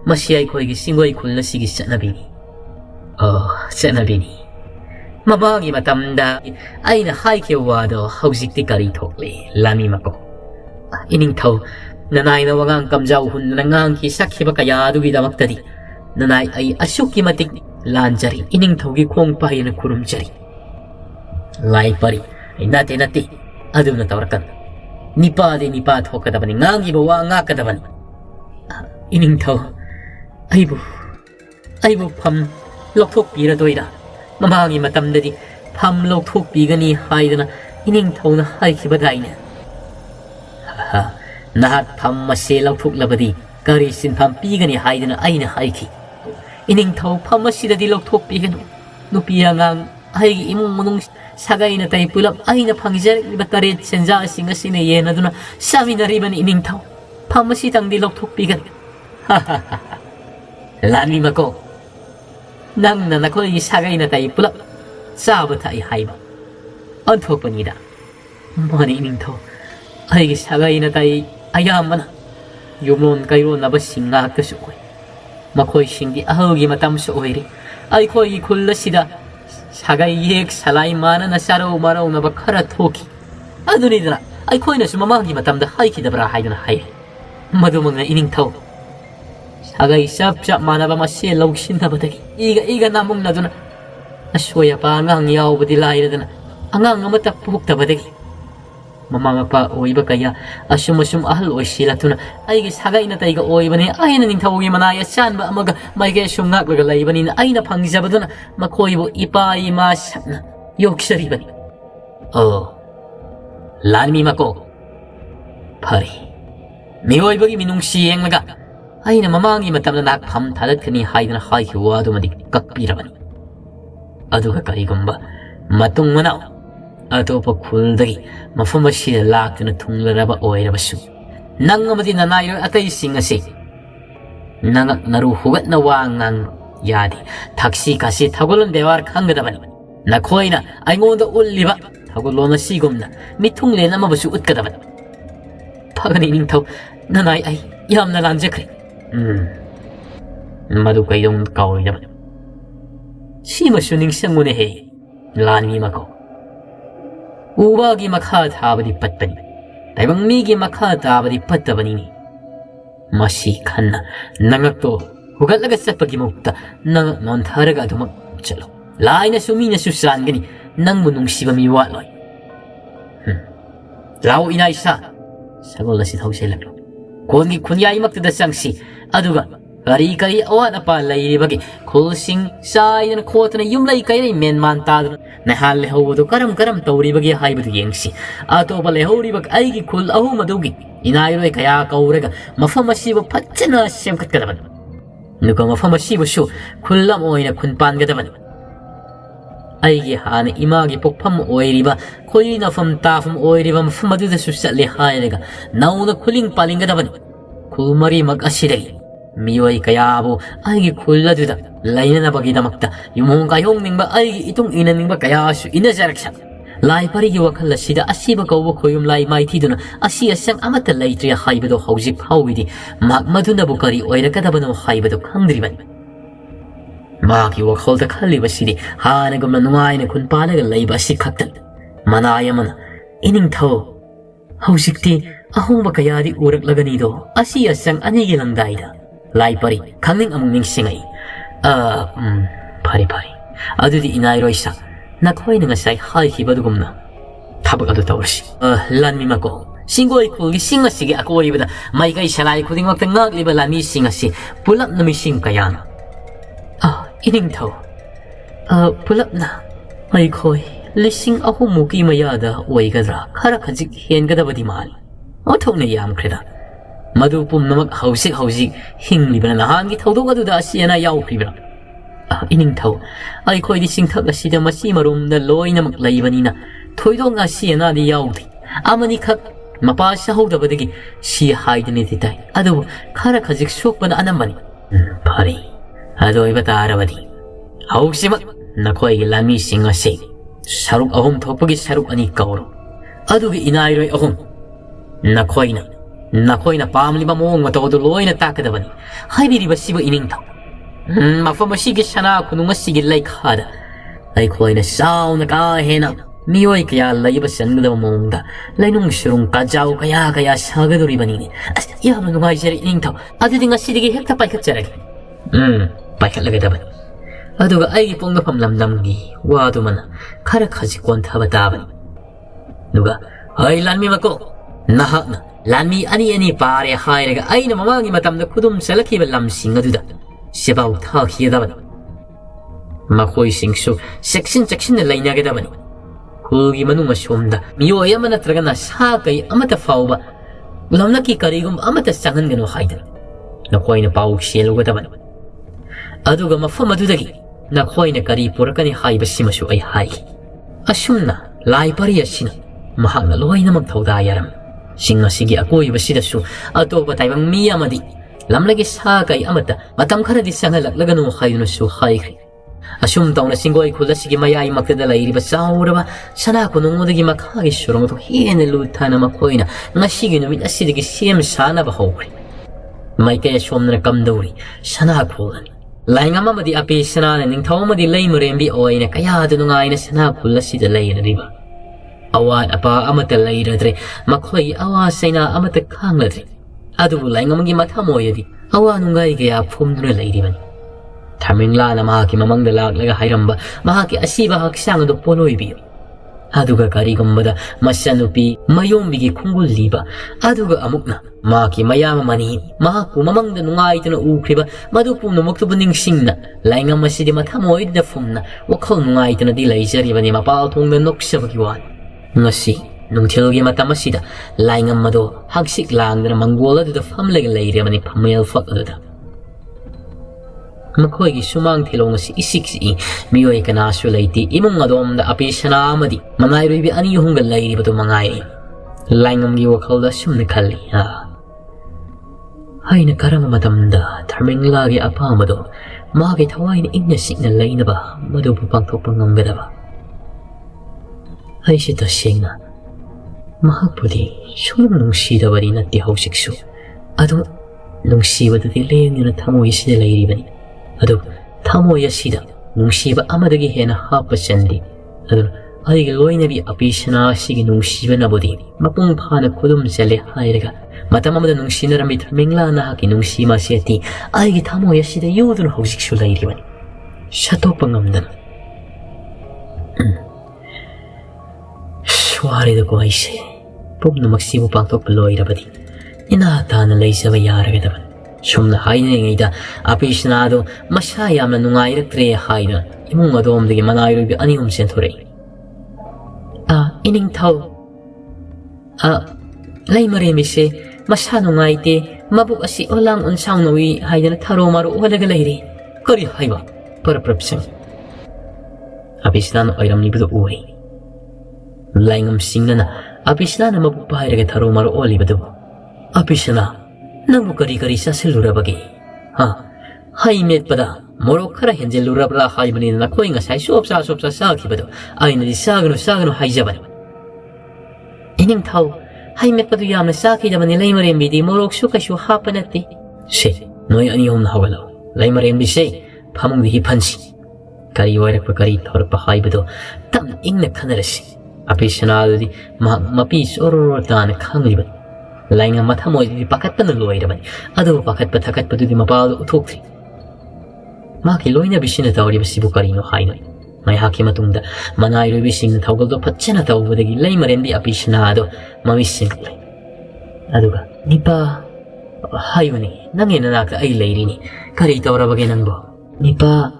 masi ai khoi gi singoi khulna sigi chanabini chanabini mabagi matamda aina haike wado haujikti kari thokle lami mako ining thau nanaina wangang kamjau hun nangang ki sakhiba kaya dugi damaktadi nanai ai asuki matik lanjari ining thogi khong pahina kurumjari lai pari nate aduna tawrakan nipa thokadabani ngangi bawa ngakadabani ining thaw aibu pham lokthok pira doira mamangi matamdadi pham lokthok pigani haidana ining thawna haikibadaina nahat pham mase lokthok labadi kari sin pham pigani haidana aina haiki ining thaw pham asidadi lokthok piganu nupi angang ay imong munong sagay na tayo pulap ay napangjar iba tarit senja singa sinayen na doon na sabi na riba ni ining tao pamasitang dilok tukpigan. Lami mako nang nanako ay sagay na tayo pulap sabat ay hayba antok panida mani ining tao ay sagay na tayo ayaman na yumon kayo na ba singa kasukoy makoy singi ahogi matam suoy ri ay koy kulla sida 사가이 예 살라이 마나 나 샤로 마라오 나바 카라 토키 아두니드라 아이 코이나 수마마기 마탐다 하이키다브라 하이드나 하이 마두먹나 이닝 타오 사가이 샵샵 마나바 마시에 럭신다 바다기 이가 나먹나두나 아쇼야 바앙 야오버디 라이르드나 앙앙 아마타 푹다 바다기 mama pa oiba kaya asum ahal oisila tuna aigi sagai na taiga oibani aina ning tawgi manaya sanba amaga maige sungak laga laibani na aina pangjabaduna makoibo ipa ima sakna yoksari bani lanmi mako pari mi oibagi minungsi englaga aina mamangi matamna nak pham thalat kani haidana hai huwa dumadi kakpirabani aduga karigumba matung manao अतोप खुलदगी मफम असिदा लाक्तुना थुंगलरबा ओइरबसु नंग अमदि ननाइरो अतै सिंग असे नंग नरु हुगतना वांगांग यादि थाक्सी कासी थागोलन बेवार खंगदबनि नखोइना आइंगोंद उल्लिबा थागोलोन असिगुमना मिथुंगलेन अमबसु उत्कदबनि फगनि निंथौ ननाइ आइ यामना लांजख्रे मदु कैदों काउइदबनि सिमसु निंगसंगुने हे लानमी मको 우박이 막하 다버디 πατ버니 대방미기 막하 다버디 πατ다버니니 마시 칸나 낭악도 후갈라가 싹박이 먹다 넌 타르가 도막 쩔로 라이나 수미나 수산ገ니 낭무농 시범이 와로이 라오 이나이사 사골라시 타우셀락로 고은기 군야이 막드다 쌍시 아두가 Kari awan apa lay bagi kulsing say na kuwata na yung lay kaya menman tado na haleho do karam tawri bagi hay bagi yengsi ato paleho ribag ay gi kul ahu madugi inayro kaya kauraga mafamasibo patchana siyamkat kadaban nuka mafamasibo shu kullam oy na kunpan kadaban ay gi hana imagi pokpam oy riba koy na fam tafam oy riba mafamadu da susat le hay naga nauna kuling paling kadaban kulmari mag asidagi 미워이 가야보 아이기 콜라두다 라이나 바기다 막다 유몽가 형닝바 아이기 이동 이나닝바 가야수 이나자락샤 라이파리기 와칼라 시다 아시바 가오보 코욤 라이 마이티두나 아시아상 아마타 라이트리아 하이베도 하우직 파우비디 막마두나 보카리 오이라카다바노 하이베도 캉드리반 마기 와칼다 칼리바 시디 하나금나 누아이나 쿤파나가 라이바 시칵탄 마나야마나 이닝타오 하우직티 아홍바 가야디 우락라가니도 아시아상 아니기 랑다이다 라이파리 강ning among ningsingay pari adudi inairo isa nakoy nga say hay hibadugumna tabag adu tawrsi lanmi mako singgoy kugi singa sige ako ibada may kay salay kuding wag tangag liba lami singa si pulap na mising kayana ining taw pulap na ay koy lising ako muki mayada way kadra karakajik hien kadabadi mahal otok na yam kreda Madupum namak hausik hinglibana nahangi thawdog aduda asiyana yawkribra ining thaw ai khoi di singthak asida masi marum na loi namak laibanina thoidong asiyana di yawdi amani khak mapa sahawdabadagi si haidani titai adu khara khajik sokbana anambani pari adoi batarabadi hausimak nakhoi lami singase saruk ahum thopagi saruk ani kawro adugi inairoi ahum nakoina pamli mamong matodo loina takadabani haibiri basiba iningta mafamashigi shana kunumashigi laikhada ai koina sauna ka hena mioi kaya laiba sangda mongda lainung shurung kajau kaya sagadori banini ya manumai jeri iningta adudi ngasidigi hekta paikatjaragi paikatlagadaban aduga aigi pongda pamlamnamgi wadumana kara khajikwan thabadabani nuga ai lanmi mako nahakna Lanmi ani pare hairaga aina mamangi matamda kudum salakiba lamsing aduda sibaw thakiyadabani makoy singsu section lainagedabani kugi manunga somda miyoy ama natraga na sakay amata fawba lamnaki karigum amata sangangano haidana nakoy na pawuk siyalugadabani aduga mafam adudagi nakhoi na kari purakani haiba simasu ai hai asumna lai pari asina mahak na loi na magthauda yaram singa sigi akoi basidasu ato batay bang mi amadi lamlagi sa kay amata matam khara di sangalak laganu khayno su khai asum tauna singoi khula sigi mayai makda lairi ba sauraba sana ko nungodagi makhagi surong to hene luthana makhoina ngasigi numit asidigi sem sana ba hokri mai kay somna kamdori sana khulani lainga mamadi api sana na ning thawmadi leimurembi oina kaya dunungai na sana khula sida leina riba awan apa amata leiradre makhoi awa saina amata khangladre adu lainga mangi mathamoyadi awa nungai kaya phumduna leiribani Thamingla na mahaki mamangda laklaga hairamba mahaki asiba haksang do poloibi aduga kari gumbada masanupi mayombigi khungul liba aduga amukna mahaki mayama mani mahaku mamangda nungai tuna ukriba madupu no moktubu ningsingna lainga masidi mathamoid da fumna wakhol nungai tuna di laijari bani mapal thongda noksabagi wan ngasi nungthilgi matamasida lainga mado haksik langdana mangola du famlega leire bani phamel fak adu Makhoi sumang thilong si isiksi miyoi kana su leiti imung adom da api sana amadi mangai ribi ani hungal leiri batu mangai laingam gi wakhal da sumne khalli ha haina karama matamda tharmengla gi apa mado magi thawai ni inna sikna leina ba madu pangthok pangamgada ba haisi ta singa mahapudi sunung nungsi da bari natti hausiksu adu nungsi badu di leeng na thamoi si leiri bani adu thamoya sida nungsiba amadagi hena hapa chandi adu ai loina bi apisana sigi nungsiba nabodi mapung phana khudum chale hairaga matamamada nungsina rami thamengla na haki nungsima seti ai gi thamoya sida yudun hosik su lairibani shato pangamdan swari da ko aise pugna maksimu pangtok loirabadi ina tana leisaba yaraga daban Sumna haina ngida apisna do masaya amna nungai rektre haina imung adom digi manai rubi anium senthore ining thau laimare mise masa nungai te mabuk asi olang unsang nawi haina tharo maru olaga leiri kari haiba parprapsang apisna no airam ni budu uri laingam singnana apisna na mabuk pairaga tharo maru oli budu apisna Nang kari kari sa silura bagi. Hai met pada morok kara henjel lura bla hai bani na koi nga sai sopsa sa ki bado. Ai na di sagano hai jaban. Ining thau hai met padu yam na sa ki jaban lai marem bi di morok su ka su ha panati. Se noi ani hom na hawalo. Lai marem bi se phamung di phansi. Kari warak pa kari thor pa hai bado tam ing na khanarasi. Api sanal di mapi soror tan khangli bado. Lainga mathamoy di pakat pa naloiraban adu pakat pa thakat pa di mapalo uthokri maki loina bisina tawri basibu karino haino mai haki matungda manai ro bising thawgal do phachana tawbadagi laimaren di apisna ado mamisin aduga nipa hayuni nangena nakta ai leirini kari tawra bage nangbo nipa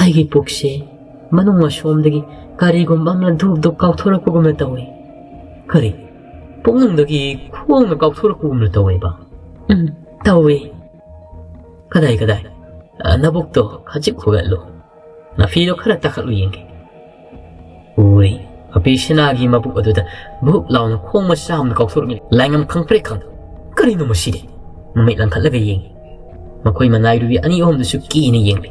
aigi pokse manungwa somdagi kari gombamlan dhup dhup kauthora ko gumna tawi kari Pungnungdagi kuwang na kauthura ko gumna taway ba? Taway. Kaday. Nabok to, kachip ko galo. Na filo kara takalo yenge. Uy, api sinagi mabuk aduda, buhuk lao na kuwang masaham na kauthura nila. Langam kang prekang. Karino maside. Mamait lang kalaga yenge. Makoy manay rubi ani ohom na suki ni yenge.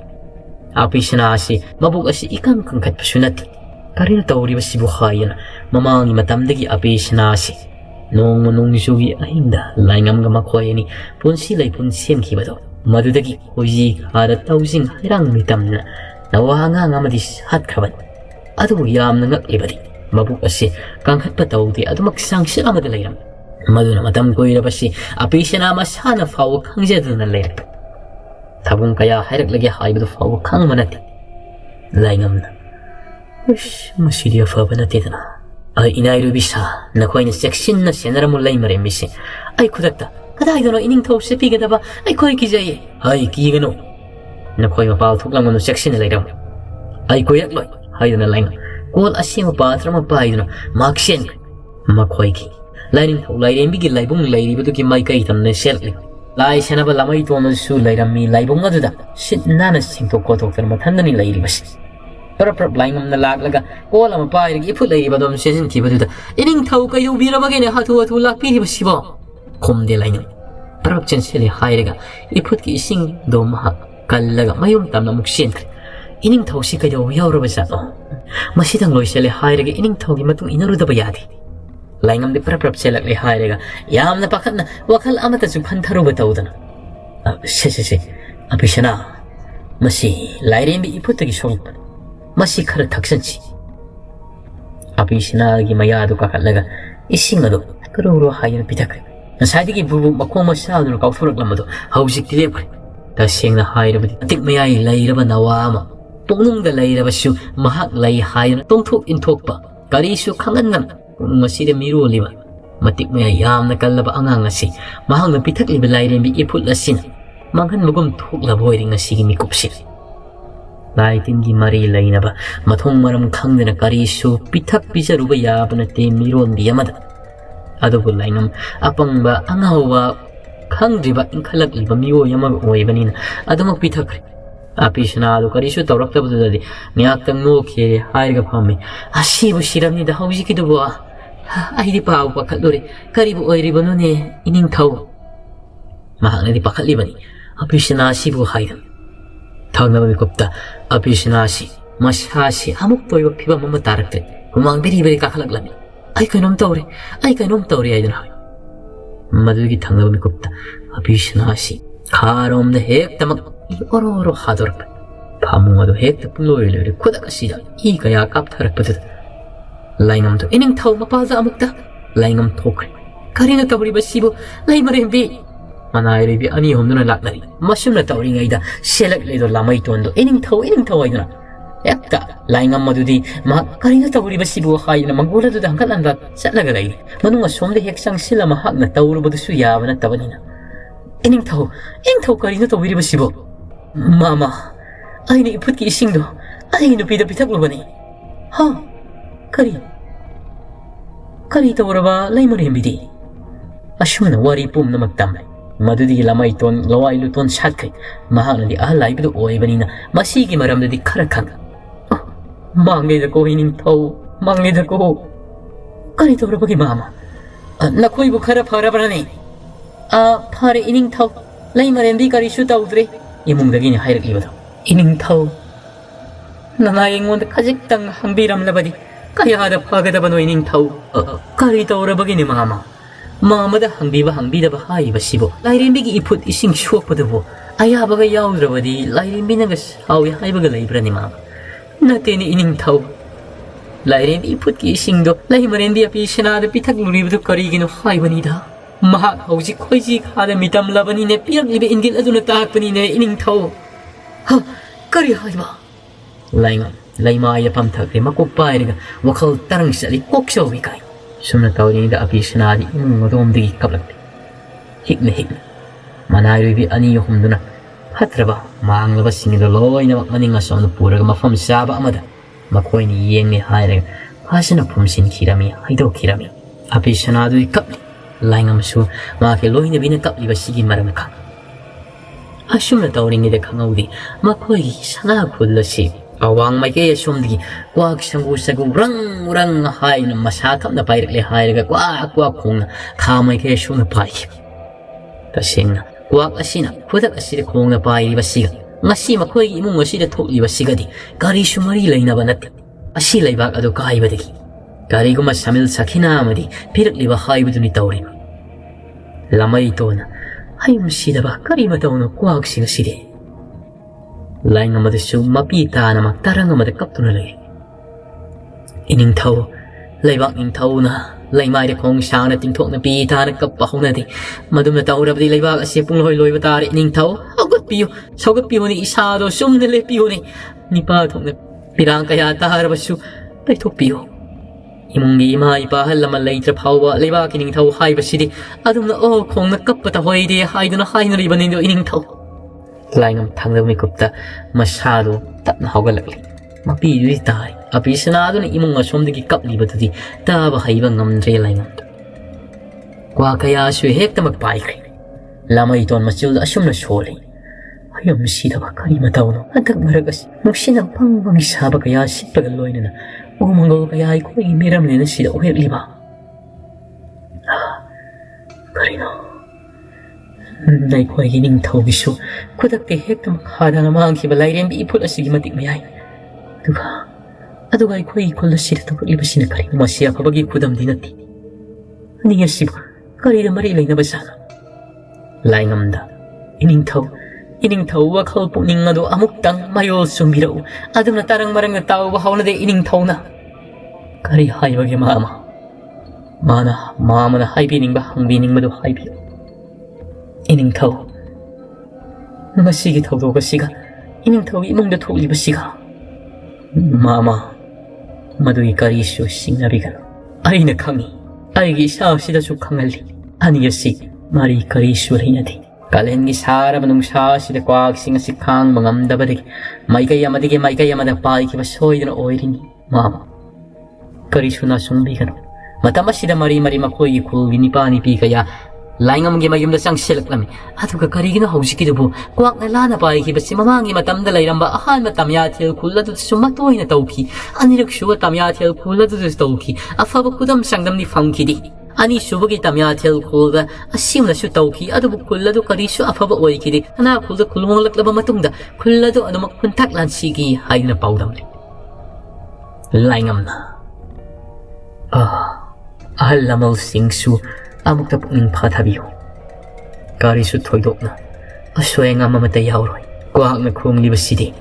Api sinasi, mabuk asi ikang kang katpasunati. Karino tawri ba si buhayan, mamangi matamdagi api sinasi. Nung sugi ainda laingam ga makoy ni punsi lay punsiem kibado madudagi hoji hada tausing hairang mitam na nawahanga nga madis hat kaban adu yam na ngak ibadi mabuk asi kanghat patawdi adu maksang sila madalayram maduna matam ko irabasi api siya na masana fawo kang jadu na layrak tabung kaya hairak lagi haibado fawo kang manati laingam na ush masidiya fawa natin na Ay inairu bisa na koi na seksin na siya naramulay marembisi. Ay kudakta, kaday dono ining tau sepi gada ba? Ay koi kijaye. Ay kiyagano. Na koi mapaltok lang ano seksin na layram. Ay koi akloy. Hay dono lang. Kul asya mapatra mapay dono. Maksen. Makoy ki. Layring tau layrem bigil laybong layri bato ki may kaitam na siyalik. lai senaba lamai tonasu lairami laibong aduda sit nana singto kotok tan mathandani lairibasi prap laingam na laklaga kola ma pairigi iput lairiba dom sesin thibaduda ining thau kayu birabagene hathu lakpiribasibo khomde laingam prap chensele hairaga iput ki ising dom ha kallaga mayum tamna muksen ining thau si kayo yauraba sato masidang loisele hairaga ining thau gi matung inaruda bayadi laingam de prap selak le hairaga yamna pakhatna wakal amata chu khantaru batawdana se abishana masi lairembi iput gi song masi khara thaksanchi abishana gi mayadu kakatlaga ising ado karuro hayan pitak nasadi bubu makoma saadu kaufurak lamado hausik tilep ta sengna hairabadi tik mayai lairaba nawama tongnungda lairaba su mahak lai hayan tongthok inthokpa karisu khangan masida miru liba matik mayai yamna kallaba angang asi mahang na pitak liba lairembi iput lasin manghan mugum thok laboiring asigi mikupsi laitin gi mari lainaba mathong maram khangdena karisu pitak pijaruba yabana te miron biyamada adubu laingam apangba angawa khangdriba inkhalak liba miwo yama oibanina adumak pithakre apishna adu karisu tawraktabudadi niaktang no khe hairga phami asibu siramni da hauji kidubo aidi pau pakhatlore karibu oiribanu ne ining thau mahangna di pakhatlibani apishna sibu haidam thangna mikupta apishna si masasi amuk toiba phiba mama tarakte humang beri kakhalak lami ai kainom tawre aidana madugi thangna mikupta apishna si kharom de hek tamak oro hador phamung ado hek tapuloi lere khudak asida I kaya kap tharak padu laingam to ining thau mapaza amukta laingam thokre karina tabri basibo laimare bi manai rebi ani homduna laknari masumna tawri ngaida selak ledo lamai tondo ining thau aidana ekta laingam madudi ma karina tabri basibo haina mangola du hangkalanda satlaga lai manunga somde hek sang sila ma hakna tawru bodusu yabana tabanina ining thau karina tabri basibo mama aina iput ki isingdo aina pida pitaklubani ha kari tawraba laimare bidi asumna wari pum namak tamai madudi lamai ton lawai luton satkai mahana di ahlai bidu oibanina masigi maramdadi khara khanga mangai da ko ining thau mangai da ko kari tawraba ki mama nakoi bu khara pharabrani phare ining thau laimare bi kari su tawdre imungdagi ni hairak libado ining thau nana engonda khajik-tang hangbiramlabadi kayada phagadabano ining thau kari tawrabagi ni mama mamada hangbidaba haiba sibo lairembigi iput ising shokpadabu ayabaga yaudravadi lairembinaga sawi haibaga laibrani mama nateni ining thau lairembi iput ki isingdo laimarendi apishanada pitak luribadu karigino haibanida mahak hauji khoiji khada mitam labani ne pirak libe indil aduna takpani ne ining thau kari haiba laima ya pam thakre makop pairiga wakhal tarang sali kokso wikai sumna tawni da apishanadi ngodom digi kaplak hikna manai ribi ani yohumduna hatraba manglaba singida loina maninga sonu puraga mafam saba amada makoini yengni hairega hasina phumsin khirami haido khirami apishanadu kapli laingamsu make loina bina kapli basigi maram kha asumna tawni de khangaudi makoi sana khullasi awang maike somdi kwak sangu rang haina masatham na pairak le hairaga kwa khong khamai ke sumna pai tasengna kwak asina khudak asire khong na pai basiga ngasi makhoi imung asida thokli basigadi kari sumari laina banat asi laibak ado kai badagi kari guma samil sakhina amadi pirak liba hai buduni tawri lamai tona hayum sida ba kari matawno kwak singa side lain amada su mapi ta na maktarang amada kaptuna lay ining thau laibak ning thau na laimai de khong sang na tingthok na pi ta na kap pahong na di madum na tawra badi laibak ase pung loi batari ining thau saugat piyo ni isa do sum na le piyo ni nipa thok na pirang kaya ta harabasu tai thok piyo imong ima ipa halama laitra phawwa laibak ining thau hai basidi adum na khong na kap ta hoi de hai na ri banin do ining thau laingam thangda mikupta masado tapna hogalakli mapi ri tai apisana aduna imong asomdagi kapli batudi taba haiba ngamdre laingam kwa kaya su hektamak paikri lamay ton machul asum na shole ayam sida ba kari mataw no atak maragas nuksina pang bang saba kaya sitpagal loina na umangol kaya ay ko imiram ni na sida uhir liba kari no nay ko ay gining tawgiso kudak te hek tam khada na mang kibalay rin ipul asigi matik mayay aduga ay ko ay kulla sida tawag liba sina kari masya kabagi kudam dinati niya sibo kari na marilay na basana laingamda ining taw wakal puning ado amuktang mayol sumirao adum na tarang marang na tao bahaw na de ining taw na kari hay bagi mama na hay bining ba hang bining mado hay biyo ining taw masigi taw do kasiga ining taw imong da thuli basiga mama madui kari shu singnabigan ay na khangi ay gi sa sida su khangali aniyasi mari kari shu hinati kalen gi sara manung sa sida kwak singa sikhang mangam dabari mai kay amada pai ki basoi na oirini mama kari shu na sumbi kan matama sida mari makoi kul ni pi kaya laingam gi magim da sang selak lami atuga kari gi na hausi dubu kwak na lana pai ki basi mamangi matam da lairamba ahan matam ya thel kulla du sumatoi na tauki anirak shu tam ya thel kulla du tauki afaba kudam sangdam ni fangki di ani subagi tamya thel khulda asimna su tauki adu kulla du kari su afaba oi ki di ana khulda khulmong laklaba matungda kulla du anu mak puntak lan sigi haina paudam le laingam na ahlamal singsu amuk ta puning phathabiyo kari su thoidok na asoenga mamata yauroi kwak na khung libasidi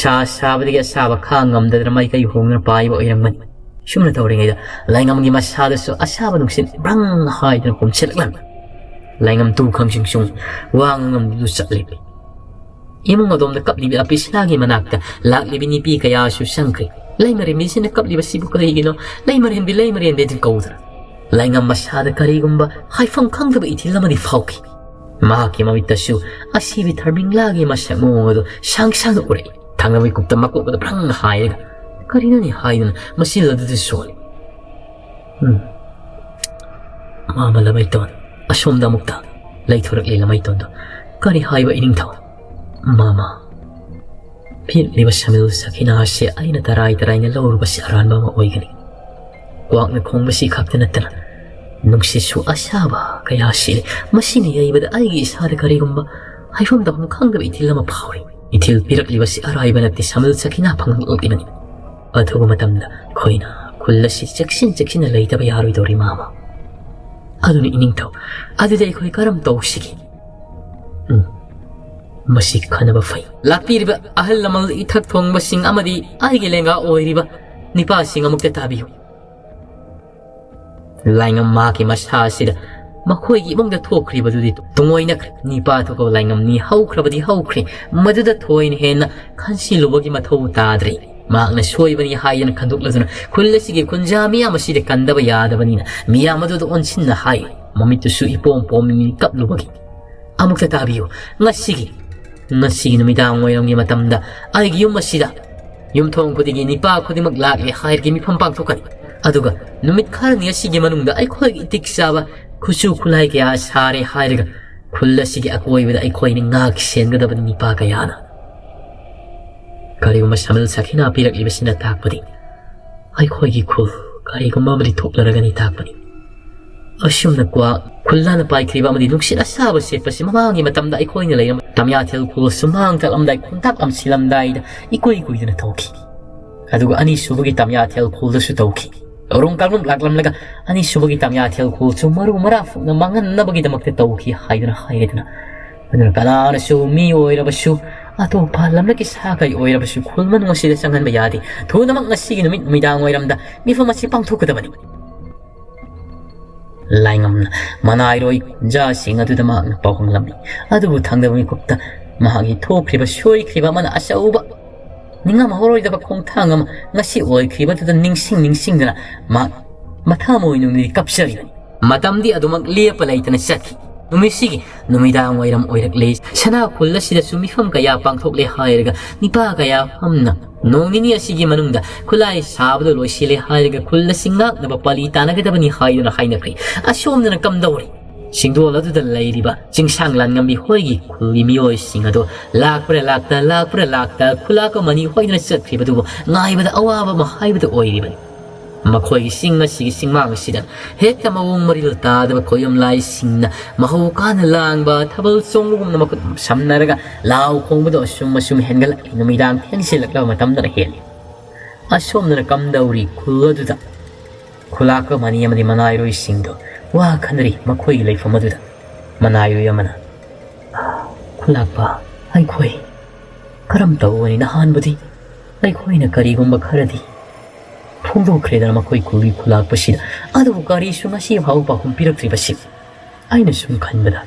sa sabadi ga saba khangam da ramai kai hong na pai bo irangmani shumna tawring ida laingam gi masada so asaba nungsin brang hai na kum selaklan laingam tu khang sing sung wangam du sakli imong adom na kapli apis lagi manakta lakli bini pi kaya su sangkri laimari misin na kapli basibu kay gino laimari be din kaudra laingam masada kari gumba hai fang khang da itil lamadi fauki mahaki mamita su asibi tharbing lagi masamu do sang ure thangami kupta makuk da brang hai karina ni haidun masila du sol mama lamay ton asom da mukta lay thurak le lamay ton do kari haiba ining thaw mama pin liba samil sakina se aina tarai na lawr basi aran mama oigani kwak na khong basi khakta natana nungsi su asaba kaya sile masini ay bada ay gi sare kari gumba haifam da khang ga itil lama phawri itil pirak liba si arai banati samil sakina phang imani अथवा मतमदा खोइना खुल्लसी चक्सिन लैतब यारोइदोरी मामा अदुनि इनिंगथौ अदुदै खोइ करम तौसिगी मसी खनबा फै लापिरिबा अहल लमल इथक थोंगबा सिंग अमदी आइगे लेंगा ओइरिबा Nipah सिंग अमुक्ते ताबियु लाइंगम माकी मसासिदा मखोइगी इमुंगदा थोख्रिबदुदि तुंगोइना Nipah थोको लाइंगम नि हौख्रि मदुदा थोइन हेना खनसि लुबगी मथौ ताद्रि मागना सोइबनी हायन खंदुकलजन खुल्लसिगे खुंजामी अमसिदे कंदबा यादबनीना मिया मदुद ओनसिनना हाय ममितुसु इपोम पोमि कपलुबगी अमुक्ता ताबियो ngasi numidang ngoyong matamda ay giyum masida yum thong khudigi nipa khudimak lakle hair gi mi phampang thokani aduga numit khar ni asigi manungda ai khoi itik saba khusu khulai kya sare hairga khullasi gi akoi bida ai khoi ni ngak sen ga dabani nipa kayana kari masamil sakina pirak libasina takpadi ai khoi gi khul kari mamri thoklaragani takpadi asumna kwa kullana pai kriba madi nuksina saba se pasi mamangi matamda ai khoi ni lay tamya thel khul sumang talamdai kuntak am silamdai da ikoi dina tawki aduga ani subagi tamya thel khul da su tawki rong kalmum laklam laga ani subagi tamya thel khul chu maru maraf na mangan na bagi damakte tawki haidana aduna kana su mi oira basu ato palam na kisa kay oira basu khulman ngo sila sangan bayadi thuna mak ngasi ginumit midang oiramda mi fa masipang thukudabani laingam manai roi ja singa tu dama pahong lamni adu thangda mi kupta mahagi thokriba soi kriba man asauba ninga mahoroi da khong thangam ngasi oi kriba tu ningsing dana ma matha moi nu ni kapsari matam di adumak lepa laitana sakhi numisigi numidang oiram oirak le sana khulla sida sumifam kaya pangthok le hairga nipa kaya hamna nongini asigi manungda khulai sabdo loisile hairga khulla singak na pali tanagada bani haiduna hainakri asomna kam dawri ꯁꯤꯡꯗꯣꯜ ꯑꯗꯨꯗ ꯂꯩꯔꯤꯕ ꯆꯤꯡꯁꯥꯡ ꯂꯥꯟꯉꯝꯕꯤ ꯍꯣꯏꯒꯤ ꯈꯨꯜꯒꯤ ꯃꯤꯑꯣꯏꯁꯤꯡ ꯑꯗꯨ ꯂꯥꯛꯄ꯭ꯔꯥ ꯂꯥꯛꯇ ꯈꯨꯂꯥꯛ ꯑꯃꯅꯤ ꯍꯣꯏꯗꯨꯅ ꯆꯠꯈ꯭ꯔꯤꯕꯗꯨꯕꯨ ꯉꯥꯏꯕꯗ ꯑꯋꯥꯕ ꯑꯃ ꯍꯥꯏꯕꯗꯨ ꯑꯣꯏꯔꯤꯕꯅꯤ ꯃꯈꯣꯏꯒꯤ ꯆꯤꯡ ꯑꯁꯤꯒꯤ ꯆꯤꯡꯃꯥꯡ ꯑꯁꯤꯗ ꯍꯦꯛꯇ ꯃꯑꯣꯡ ꯃꯔꯤꯜ ꯇꯥꯗꯕ ꯈꯣꯏꯌꯝ ꯂꯥꯏꯁꯤꯡꯅ ꯃꯍꯧ ꯀꯥꯅ ꯂꯥꯡꯕ ꯊꯥꯕꯜ ꯆꯣꯡꯕꯒꯨꯝꯅ ꯃꯈꯨꯠ ꯁꯝꯅꯔꯒ ꯂꯥꯎ ꯈꯣꯡꯕꯗꯨ ꯑꯁꯨꯝ ꯍꯦꯟꯒꯠꯂꯛꯏ ꯅꯨꯃꯤꯗꯥꯡ ꯊꯦꯡꯁꯤꯜꯂꯛꯂꯕ ꯃꯇꯝꯗꯅ ꯍꯦꯜꯂꯤ ꯑꯁꯣꯝꯗꯅ ꯀꯝꯗꯧꯔꯤ ꯈꯨꯜ ꯑꯗꯨꯗ ꯈꯨꯂꯥꯛꯄ ꯃꯅꯤ ꯑꯃꯗꯤ ꯃꯅꯥꯏꯔꯣꯏꯁꯤꯡꯗꯨ ꯋꯥ ꯈꯟꯅꯔꯤ ꯃꯈꯣꯏꯒꯤ ꯂꯩꯐꯝ ꯑꯗꯨꯗ ꯃꯅꯥꯏꯔꯣꯏ ꯑꯃꯅ ꯈꯨꯂꯥꯛꯄ ꯑꯩꯈꯣꯏ ꯀꯔꯝ ꯇꯧꯒꯅꯤ ꯅꯍꯥꯟꯕꯨꯗꯤ ꯑꯩꯈꯣꯏꯅ ꯀꯔꯤꯒꯨꯝꯕ ꯈꯔꯗꯤ ꯐꯣꯡꯗꯣꯛꯈ꯭ꯔꯦꯗꯅ ꯃꯈꯣꯏ ꯈꯨꯜꯒꯤ ꯈꯨꯂꯥꯛꯄꯁꯤꯗ ꯑꯗꯨꯕꯨ ꯀꯔꯤꯁꯨ ꯉꯁꯤ ꯐꯥꯎꯕ ꯄꯥꯎꯈꯨꯝ ꯄꯤꯔꯛꯇ꯭ꯔꯤꯕꯁꯤ ꯑꯩꯅ ꯁꯨꯝ ꯈꯟꯕꯗ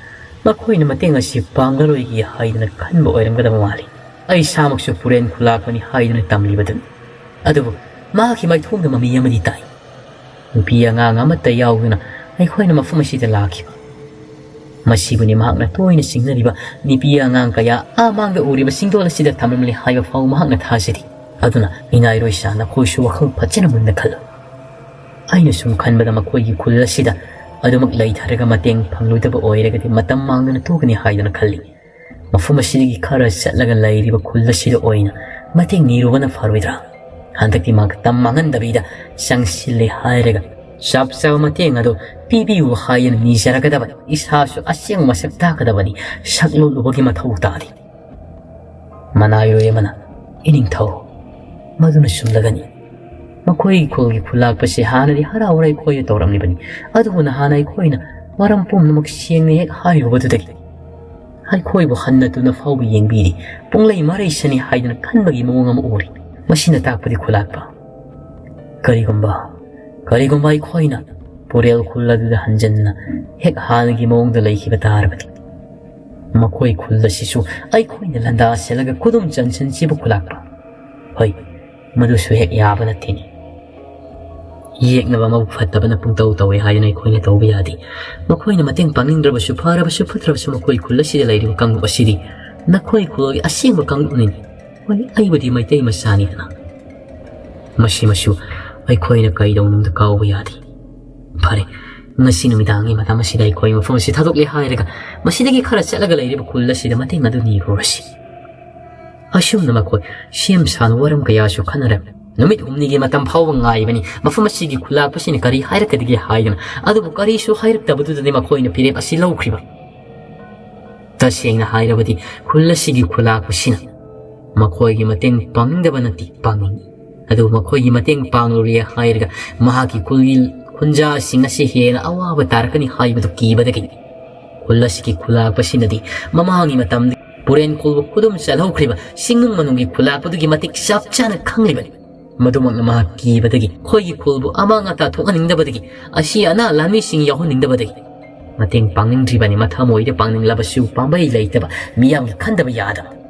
ꯃꯈꯣꯏꯅ ꯃꯇꯦꯡ ꯑꯁꯤ ꯄꯥꯡꯂꯔꯣꯏꯒꯦ ꯍꯥꯏꯗꯨꯅ ꯈꯟꯕ ꯑꯣꯏꯔꯝꯒꯗꯕ ꯃꯥꯜꯂꯤ ꯑꯩ ꯏꯁꯥꯃꯛꯁꯨ ꯄꯨꯔꯦꯟ ꯈꯨꯂꯥꯛꯄꯅꯤ ꯍꯥꯏꯗꯨꯅ ꯇꯝꯂꯤꯕꯗꯨꯅꯤ ꯑꯗꯨꯕꯨ ꯃꯍꯥꯛꯀꯤ ꯃꯥꯏꯊꯣꯡꯗ ꯃꯃꯤ ꯑꯃꯗꯤ ꯇꯥꯏ ꯅꯨꯄꯤ ꯑꯉꯥꯡ ꯑꯃꯠꯇ ꯌꯥꯎꯗꯨꯅ ꯑꯩꯈꯣꯏꯅ ꯃꯐꯝ ꯑꯁꯤꯗ ꯂꯥꯛꯈꯤꯕ ꯃꯁꯤꯕꯨꯅꯤ ꯃꯍꯥꯛꯅ ꯇꯣꯏꯅ ꯆꯤꯡꯅꯔꯤꯕ ꯅꯨꯄꯤ ꯑꯉꯥꯡ ꯀꯌꯥ ꯃꯥꯡꯗ ꯎꯔꯤꯕ ꯆꯤꯡꯗꯣꯜ ꯑꯁꯤꯗ ꯊꯝꯂꯝꯂꯤ ꯍꯥꯏꯕ ꯐꯥꯎ ꯃꯍꯥꯛꯅ ꯊꯥꯖꯔꯤ ꯑꯗꯨꯅ ꯏꯅꯥꯏꯔꯣꯏꯁꯥ ꯅꯈꯣꯏꯁꯨ ꯋꯥꯈꯜ ꯐꯖꯅ ꯃꯨꯟꯅ ꯈꯜꯂꯨ ꯑꯩꯅ ꯁꯨꯝ ꯈꯟꯕꯗ ꯃꯈꯣꯏꯒꯤ ꯈꯨꯜ ꯑꯁꯤꯗ ꯑꯗꯨꯃꯛ ꯂꯩꯊꯔꯒ ꯃꯇꯦꯡ ꯐꯪꯂꯣꯏꯗꯕ ꯑꯣꯏꯔꯒꯗꯤ ꯃꯇꯝ ꯃꯥꯡꯗꯅ ꯇꯣꯛꯀꯅꯤ ꯍꯥꯏꯗꯨꯅ ꯈꯜꯂꯤ ꯃꯐꯝ ꯑꯁꯤꯗꯒꯤ ꯈꯔ ꯆꯠꯂꯒ ꯂꯩꯔꯤꯕ ꯈꯨꯜ ꯑꯁꯤꯗ ꯑꯣꯏꯅ ꯃꯇꯦꯡ ꯅꯤꯔꯨꯕꯅ ꯐꯔꯣꯏꯗ꯭ꯔꯥ ꯍꯟꯗꯛꯇꯤ ꯃꯇꯝ ꯃꯥꯡꯍꯟꯗꯕꯤꯗ ꯆꯪꯁꯤꯜꯂꯦ ꯍꯥꯏꯔꯒ ꯆꯞ ꯆꯥꯕ ꯃꯇꯦꯡ ꯑꯗꯨ ꯄꯤꯕꯤꯌꯨ ꯍꯥꯏꯅ ꯅꯤꯖꯔꯒꯗꯕꯅꯤ ꯏꯁꯥꯁꯨ ꯑꯁꯦꯡꯕ ꯃꯁꯛ ꯇꯥꯛꯀꯗꯕꯅꯤ ꯁꯛꯂꯣꯜꯂꯨꯕꯒꯤ ꯃꯊꯧ ꯇꯥꯗꯦ ꯃꯅꯥꯏꯔꯣꯏ ꯑꯃꯅ ꯏꯅꯤꯡꯊꯧ ꯃꯗꯨꯅ ꯆꯨꯝꯂꯒꯅꯤ ꯃꯈꯣꯏꯒꯤ ꯈꯨꯜꯒꯤ ꯈꯨꯂꯥꯛꯄꯁꯤ ꯍꯥꯟꯅꯗꯤ ꯍꯔꯥꯎ ꯍꯔꯥꯎ ꯑꯩꯈꯣꯏꯅ ꯇꯧꯔꯝꯂꯤꯕꯅꯤ ꯑꯗꯨꯕꯨ ꯅꯍꯥꯟ ꯑꯩꯈꯣꯏꯅ ꯃꯔꯝ ꯄꯨꯝꯅꯃꯛ ꯁꯦꯡꯅ ꯍꯦꯛ ꯍꯥꯏꯔꯨꯕꯗꯨꯗꯒꯤ ꯑꯩꯈꯣꯏꯕꯨ ꯍꯟꯅ ꯇꯨꯅ ꯐꯥꯎꯕ ꯌꯦꯡꯕꯤꯔꯤ ꯄꯨꯡꯂꯩ ꯃꯔꯩꯁꯅꯤ ꯍꯥꯏꯗꯨꯅ ꯈꯟꯕꯒꯤ ꯃꯑꯣꯡ ꯑꯃ ꯎꯔꯤ ꯃꯁꯤꯅ ꯇꯥꯛꯄꯗꯤ ꯈꯨꯂꯥꯛꯄ ꯀꯔꯤꯒꯨꯝꯕ ꯑꯩꯈꯣꯏꯅ ꯄꯨꯔꯦꯜ ꯈꯨꯜ ꯑꯗꯨꯗ ꯍꯟꯖꯟꯅ ꯍꯦꯛ ꯍꯥꯟꯅꯒꯤ ꯃꯑꯣꯡꯗ ꯂꯩꯈꯤꯕ ꯇꯥꯔꯕꯗꯤ ꯃꯈꯣꯏ ꯈꯨꯜ ꯑꯁꯤꯁꯨ ꯑꯩꯈꯣꯏꯅ ꯂꯥꯟꯗꯥ ꯁꯦꯜꯂꯒ ꯈꯨꯗꯨꯝ ꯆꯟꯁꯤꯟꯁꯤꯕꯨ ꯈꯨꯂꯥꯛꯄ ꯍꯣꯏ ꯃꯗꯨꯁꯨ ꯍꯦꯛ ꯌꯥꯕ ꯅꯠꯇꯦꯅꯤ ꯌꯦꯛꯅꯕ ꯃꯕꯨꯛ ꯐꯠꯇꯕꯅ ꯄꯨꯡꯇꯧ ꯇꯧꯋꯦ ꯍꯥꯏꯗꯅ ꯑꯩꯈꯣꯏꯅ ꯇꯧꯕ ꯌꯥꯗꯦ ꯃꯈꯣꯏꯅ ꯃꯇꯦꯡ ꯄꯥꯡꯅꯤꯡꯗ꯭ꯔꯕꯁꯨ ꯐꯔꯕꯁꯨ ꯐꯠꯇ꯭ꯔꯕꯁꯨ ꯃꯈꯣꯏ ꯈꯨꯜ ꯑꯁꯤꯗ ꯂꯩꯔꯤꯕ ꯀꯥꯡꯂꯨꯞ ꯑꯁꯤꯗꯤ ꯅꯈꯣꯏ ꯈꯨꯜꯒꯤ ꯑꯁꯦꯡꯕ ꯀꯥꯡꯂꯨꯞꯅꯤꯅꯤ ꯍꯣꯏ ꯑꯩꯕꯨꯗꯤ ꯃꯩꯇꯩ ꯃꯆꯥꯅꯤꯗꯅ ꯃꯁꯤꯃꯁꯨ ꯑꯩꯈꯣꯏꯅ ꯀꯩꯗꯧꯅꯨꯡꯗ ꯀꯥꯎꯕ ꯌꯥꯗꯦ ꯐꯔꯦ ꯉꯁꯤ ꯅꯨꯃꯤꯗꯥꯡꯒꯤ ꯃꯇꯝ ꯑꯁꯤꯗ ꯑꯩꯈꯣꯏ ꯃꯐꯝ ꯑꯁꯤ ꯊꯥꯗꯣꯛꯂꯦ ꯍꯥꯏꯔꯒ ꯃꯁꯤꯗꯒꯤ ꯈꯔ ꯆꯠꯂꯒ ꯂꯩꯔꯤꯕ ꯈꯨꯜ ꯑꯁꯤꯗ ꯃꯇꯦꯡ ꯑꯗꯨ ꯅꯤꯔꯨꯔꯁꯤ ꯑꯁꯨꯝꯅ ꯃꯈꯣꯏ ꯁꯦꯝ ꯁꯥꯅ ꯋꯥꯔꯝ ꯀꯌꯥꯁꯨ ꯈꯟꯅꯔꯝꯃꯤ ꯅꯨꯃꯤꯠ ꯍꯨꯝꯅꯤꯒꯤ ꯃꯇꯝ ꯐꯥꯎꯕ ꯉꯥꯏꯕꯅꯤ ꯃꯐꯝ ꯑꯁꯤꯒꯤ ꯈꯨꯂꯥꯛꯄꯁꯤꯅ ꯀꯔꯤ ꯍꯥꯏꯔꯛꯀꯗꯒꯦ ꯍꯥꯏꯗꯅ ꯑꯗꯨꯕꯨ ꯀꯔꯤꯁꯨ ꯍꯥꯏꯔꯛꯇꯕꯗꯨꯗꯅꯤ ꯃꯈꯣꯏꯅ ꯐꯤꯔꯦꯞ ꯑꯁꯤ ꯂꯧꯈ꯭ꯔꯤꯕ ꯇꯁꯦꯡꯅ ꯍꯥꯏꯔꯕꯗꯤ ꯈꯨꯜ ꯑꯁꯤꯒꯤ ꯈꯨꯂꯥꯛꯄꯁꯤꯅ ꯃꯈꯣꯏꯒꯤ ꯃꯇꯦꯡ ꯄꯥꯡꯅꯤꯡꯗꯕ ꯅꯠꯇꯦ ꯄꯥꯡꯅꯤꯡꯉꯤ ꯑꯗꯨꯕꯨ ꯃꯈꯣꯏꯒꯤ ꯃꯇꯦꯡ ꯄꯥꯡꯂꯨꯔꯦ ꯍꯥꯏꯔꯒ ꯃꯍꯥꯛꯀꯤ ꯈꯨꯜꯒꯤ ꯈꯨꯟꯖꯥꯁꯤꯡ ꯑꯁꯤ ꯍꯦꯟꯅ ꯑꯋꯥꯕ ꯇꯥꯔꯛꯀꯅꯤ ꯍꯥꯏꯕꯗꯨ ꯀꯤꯕꯗꯒꯤ ꯈꯨꯜ ꯑꯁꯤꯒꯤ ꯈꯨꯂꯥꯛꯄꯁꯤꯅꯗꯤ ꯃꯃꯥꯡꯒꯤ ꯃꯇꯝꯗ ꯄꯨꯔꯦꯟ ꯈꯨꯜꯕꯨ ꯈꯨꯗꯨꯝ ꯆꯠꯍꯧꯈ꯭ꯔꯤꯕ ꯁꯤꯡꯅꯨꯡ ꯃꯅꯨꯡꯒꯤ ꯈꯨꯂꯥꯛꯄꯗꯨꯒꯤ ꯃꯇꯤꯛ ꯆꯞ ꯆꯥꯅ ꯈꯪꯂꯤꯕꯅꯤ ꯃꯗꯨꯃꯛꯅ ꯃꯍꯥꯛ ꯀꯤꯕꯗꯒꯤ ꯑꯩꯈꯣꯏꯒꯤ ꯈꯨꯜꯕꯨ ꯑꯃꯥꯡ ꯑꯇꯥ ꯊꯣꯛꯍꯟꯅꯤꯡꯗꯕꯗꯒꯤ ꯑꯁꯤ ꯑꯅꯥ ꯂꯥꯟꯃꯤꯁꯤꯡ ꯌꯥꯎꯍꯟꯅꯤꯡꯗꯕꯗꯒꯤ ꯃꯇꯦꯡ ꯄꯥꯡꯅꯤꯡꯗ꯭ꯔꯤꯕꯅꯤ ꯃꯊꯃꯣꯏꯗ ꯄꯥꯡꯅꯤꯡꯂꯕꯁꯨ ꯄꯥꯝꯕꯩ ꯂꯩꯇꯕ ꯃꯤꯌꯥꯝꯒꯤ ꯈꯟꯗꯕ ꯌꯥꯗꯕ